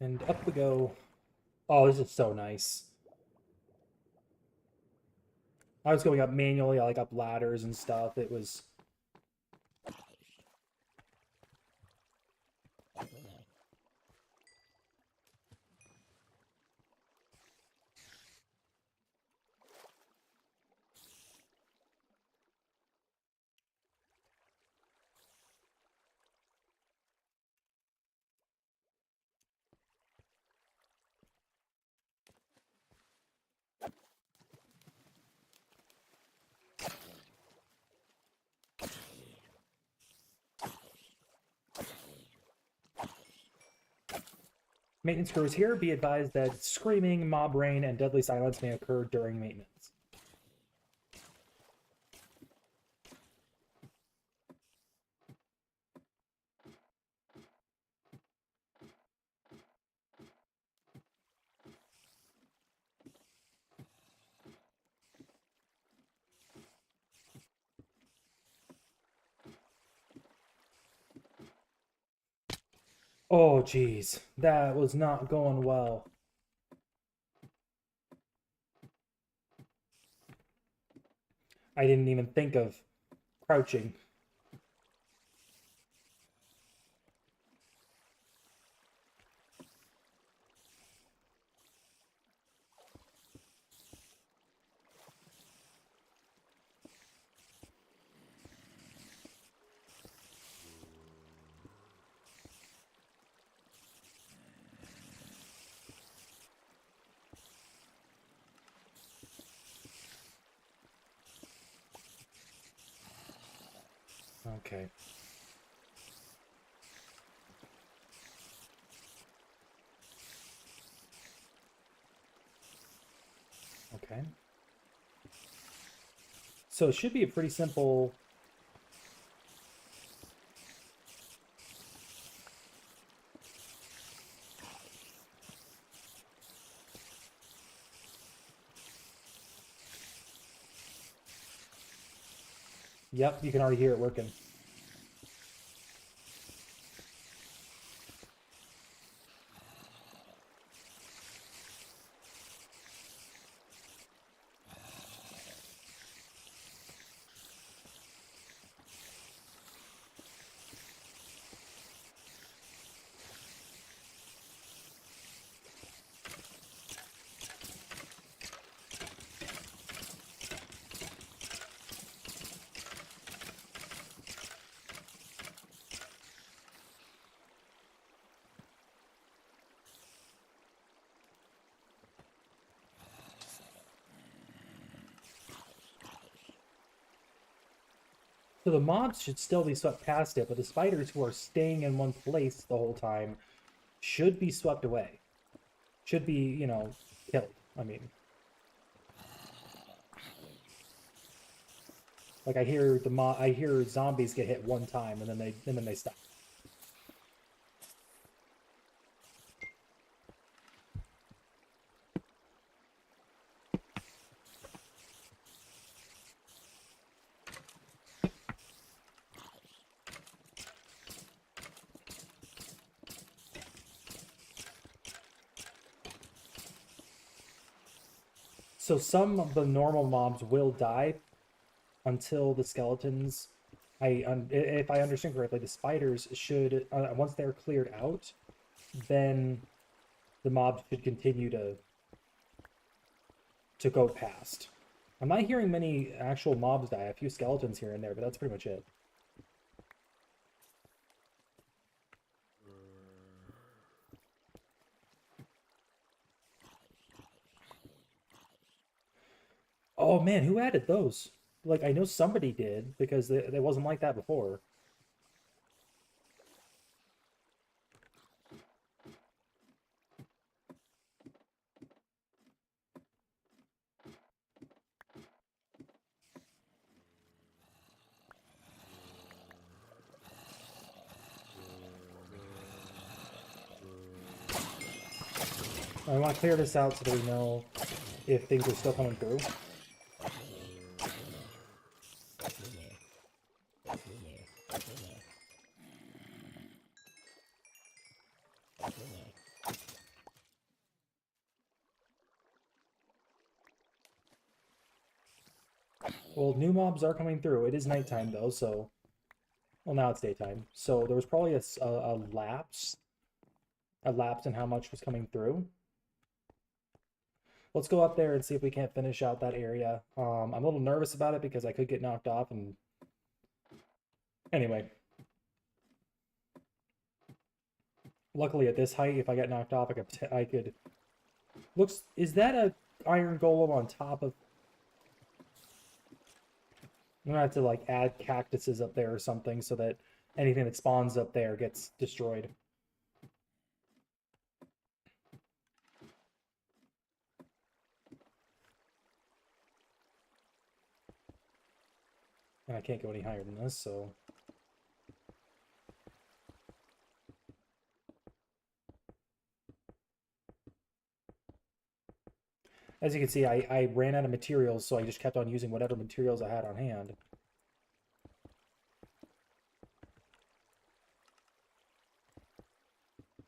And up we go. Oh, this is so nice. I was going up manually, like up ladders and stuff. It was... Maintenance crews here, be advised that screaming, mob rain, and deadly silence may occur during maintenance. Oh, geez. That was not going well. I didn't even think of crouching. Okay. Okay. So it should be a pretty simple... Yep, you can already hear it working. So the mobs should still be swept past it, but the spiders who are staying in one place the whole time should be swept away. Should be, you know, killed. I mean, like I hear zombies get hit one time and then they stop. So some of the normal mobs will die until the skeletons. If I understand correctly, the spiders should once they're cleared out, then the mobs should continue to go past. I'm not hearing many actual mobs die. A few skeletons here and there, but that's pretty much it. Oh man, who added those? Like I know somebody did because it wasn't like that before. I want to clear this out so that we know if things are still coming through. Well, new mobs are coming through. It is nighttime though, so... Well, now it's daytime. So there was probably a lapse. A lapse in how much was coming through. Let's go up there and see if we can't finish out that area. I'm a little nervous about it because I could get knocked off and... Anyway. Luckily at this height, if I get knocked off, I could... Looks... Is that a iron golem on top of... I'm gonna have to like add cactuses up there or something so that anything that spawns up there gets destroyed. And I can't go any higher than this, so... As you can see, I ran out of materials, so I just kept on using whatever materials I had on hand.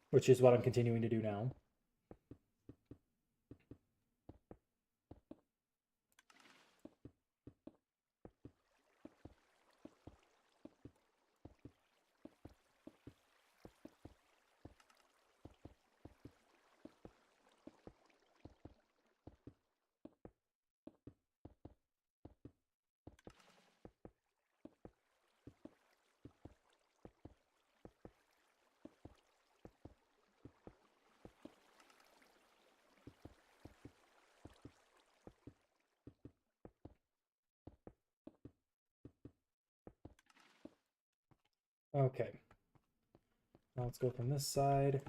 Which is what I'm continuing to do now. Okay. Now let's go from this side.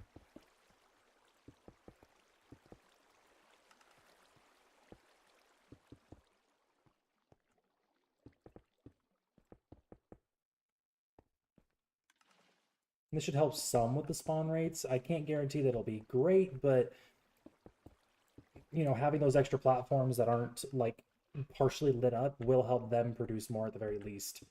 This should help some with the spawn rates. I can't guarantee that it'll be great, but you know, having those extra platforms that aren't like partially lit up will help them produce more at the very least.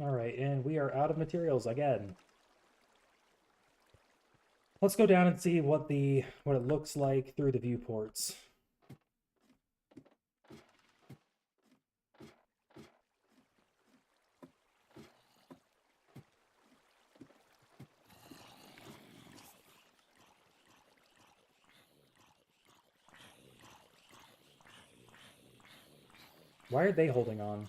All right, and we are out of materials again. Let's go down and see what it looks like through the viewports. Why are they holding on?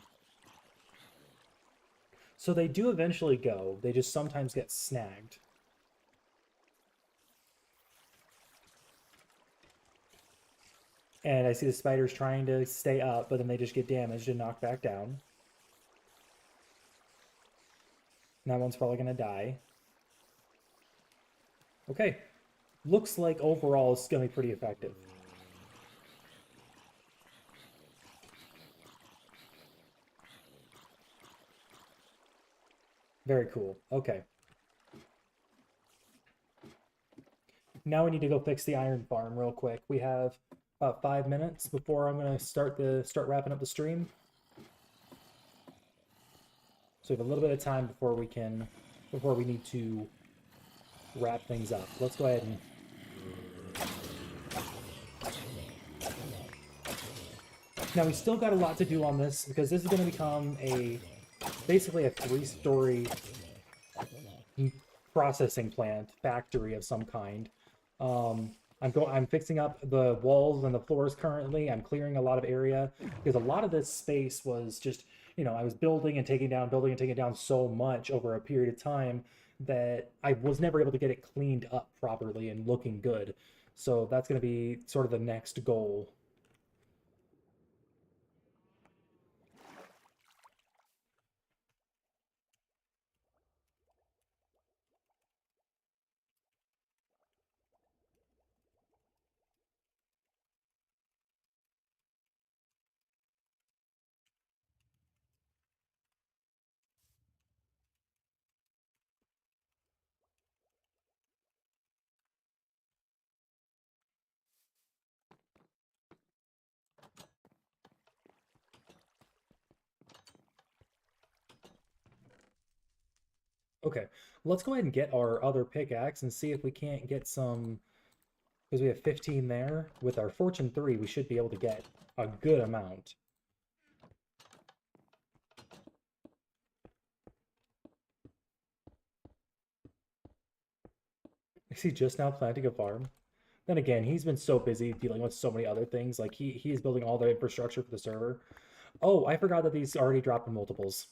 So they do eventually go. They just sometimes get snagged. And I see the spiders trying to stay up, but then they just get damaged and knocked back down. And that one's probably going to die. Okay. Looks like overall it's going to be pretty effective. Very cool. Okay. Now we need to go fix the iron farm real quick. We have about 5 minutes before I'm going to start wrapping up the stream. So we have a little bit of time before we need to wrap things up. Let's go ahead and now we still got a lot to do on this because this is going to become basically a 3-story processing plant factory of some kind. I'm I'm fixing up the walls and the floors currently. I'm clearing a lot of area because a lot of this space was just, I was building and taking down so much over a period of time that I was never able to get it cleaned up properly and looking good. So that's going to be sort of the next goal. Okay, let's go ahead and get our other pickaxe and see if we can't get some, because we have 15 there. With our Fortune 3, we should be able to get a good amount. Is he just now planting a farm? Then again, he's been so busy dealing with so many other things. Like he is building all the infrastructure for the server. Oh, I forgot that these already dropped in multiples.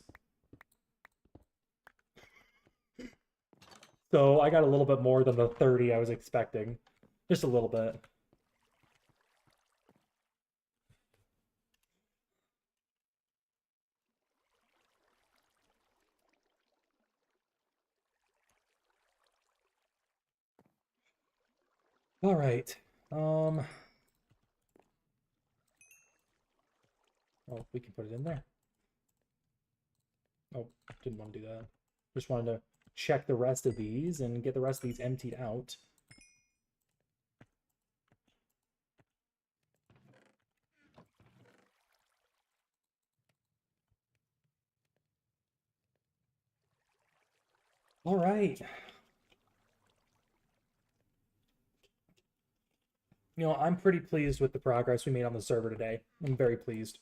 So I got a little bit more than the 30 I was expecting. Just a little bit. All right. Oh, we can put it in there. Oh, didn't want to do that. Just wanted to check the rest of these and get the rest of these emptied out. All right. I'm pretty pleased with the progress we made on the server today. I'm very pleased.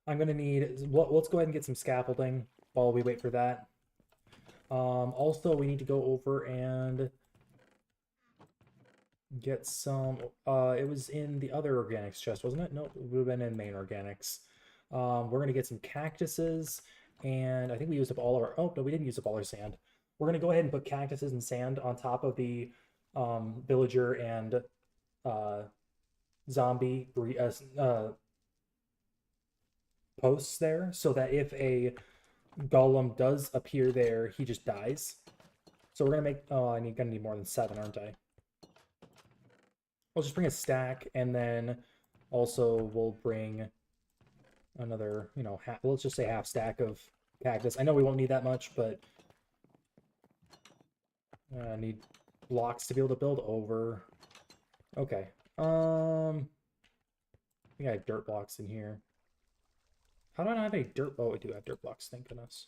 I'm going to need, let's go ahead and get some scaffolding while we wait for that. Also, we need to go over and get some, it was in the other organics chest, wasn't it? No, it would have been in main organics. We're going to get some cactuses, and I think we used up all our, oh, no, we didn't use up all our sand. We're going to go ahead and put cactuses and sand on top of the villager and zombie posts there, so that if a golem does appear there, he just dies. So we're gonna make, oh, gonna need more than 7, aren't I? We'll just bring a stack, and then also we'll bring another, let's just say half stack of cactus. I know we won't need that much, but I need blocks to be able to build over. Okay. I think I have dirt blocks in here. How do I not have any dirt? Oh, I do have dirt blocks, thank goodness.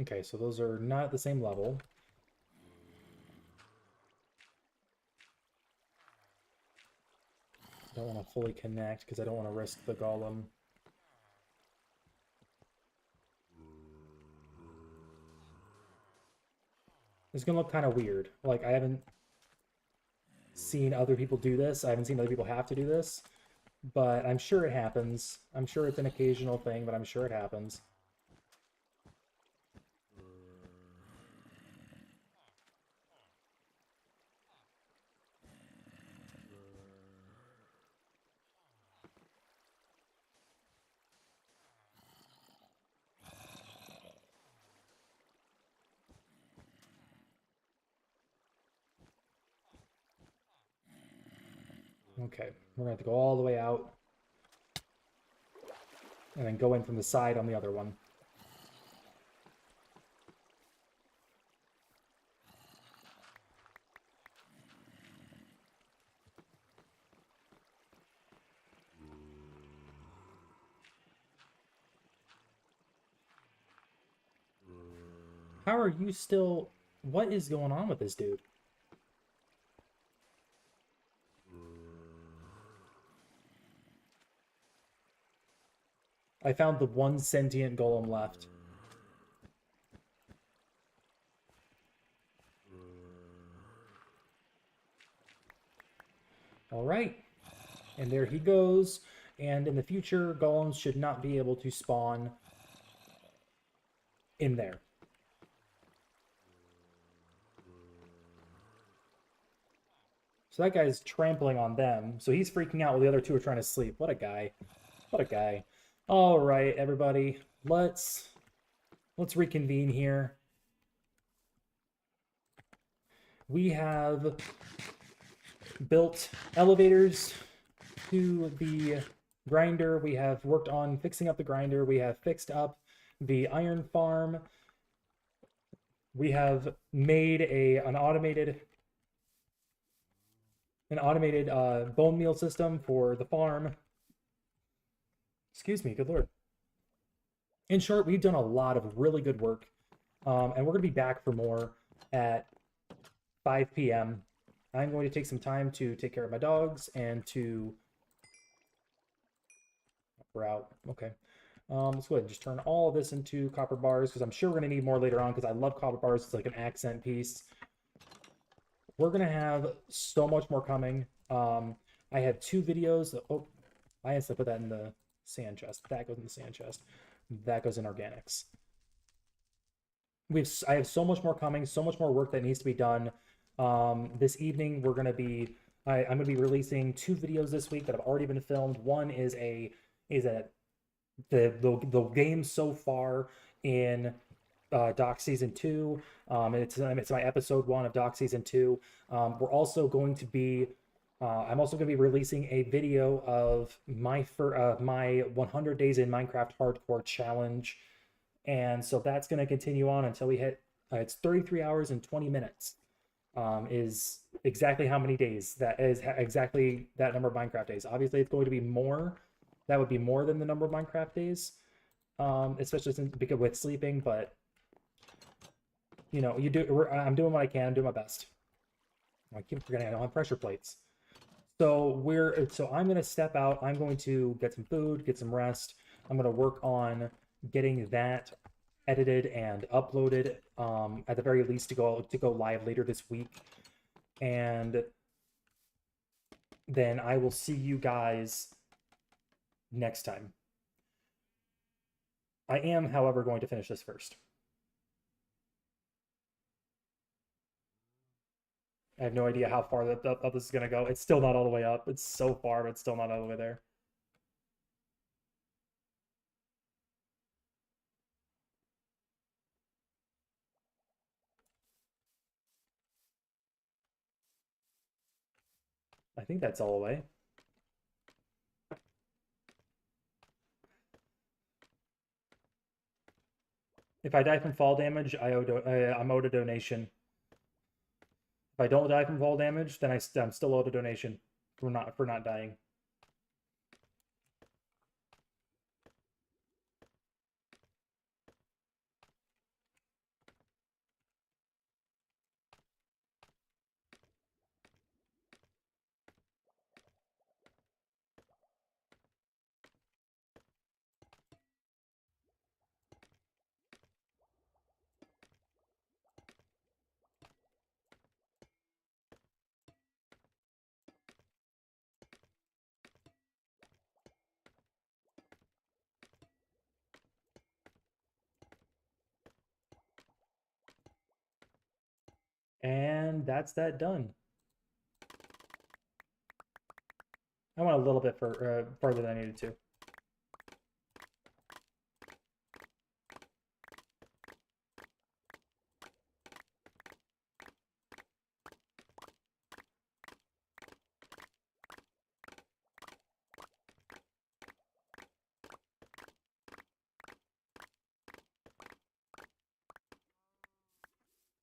Okay, so those are not at the same level. Don't want to fully connect because I don't want to risk the golem. It's gonna look kind of weird. Like, I haven't seen other people do this. I haven't seen other people have to do this. But I'm sure it happens. I'm sure it's an occasional thing, but I'm sure it happens. Okay, we're gonna have to go all the way out. And then go in from the side on the other one. How are you still... What is going on with this dude? I found the one sentient golem left. All right. And there he goes. And in the future, golems should not be able to spawn in there. So that guy's trampling on them. So he's freaking out while the other two are trying to sleep. What a guy. What a guy. All right, everybody. Let's reconvene here. We have built elevators to the grinder. We have worked on fixing up the grinder. We have fixed up the iron farm. We have made an automated bone meal system for the farm. Excuse me, good lord. In short, we've done a lot of really good work, and we're going to be back for more at 5 p.m. I'm going to take some time to take care of my dogs and to... We're out. Okay. Let's go ahead and just turn all of this into copper bars, because I'm sure we're going to need more later on, because I love copper bars. It's like an accent piece. We're going to have so much more coming. I have 2 videos. Oh, I have to put that in the sand chest. That goes in the sand chest. That goes in organics. I have so much more coming, so much more work that needs to be done. This evening, we're going to be... I'm going to be releasing 2 videos this week that have already been filmed. One is the game so far in Doc Season 2. It's my episode 1 of Doc Season 2. We're also going to be... I'm also going to be releasing a video of my 100 Days in Minecraft Hardcore Challenge. And so that's going to continue on until we hit... it's 33 hours and 20 minutes. Is exactly how many days. That is exactly that number of Minecraft days. Obviously, it's going to be more. That would be more than the number of Minecraft days, especially because with sleeping. But you know, I'm doing what I can. I'm doing my best. I keep forgetting I don't have pressure plates. So I'm going to step out. I'm going to get some food, get some rest. I'm going to work on getting that edited and uploaded, at the very least to go live later this week. And then I will see you guys next time. I am, however, going to finish this first. I have no idea how far up this is going to go. It's still not all the way up. It's so far, but it's still not all the way there. I think that's all the way. If I die from fall damage, I'm owed a donation. If I don't die from fall damage, then I'm still owed a donation for not dying. And that's that done. I went a little bit further than I needed to.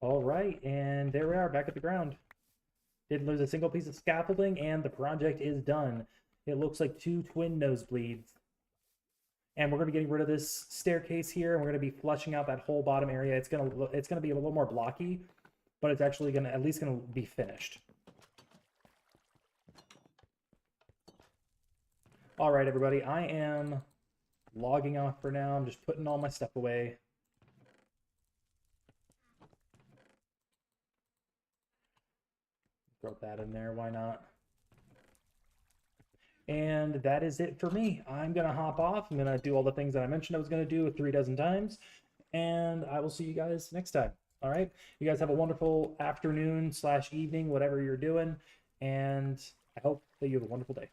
All right, and there we are, back at the ground. Didn't lose a single piece of scaffolding, and the project is done. It looks like 2 twin nosebleeds. And we're going to be getting rid of this staircase here, and we're going to be flushing out that whole bottom area. It's going to be a little more blocky, but it's actually gonna at least gonna be finished. All right, everybody, I am logging off for now. I'm just putting all my stuff away. Throw that in there, why not? And that is it for me. I'm gonna hop off. I'm gonna do all the things that I mentioned I was gonna do 3 dozen times, and I will see you guys next time. All right, you guys have a wonderful afternoon / evening, whatever you're doing, and I hope that you have a wonderful day.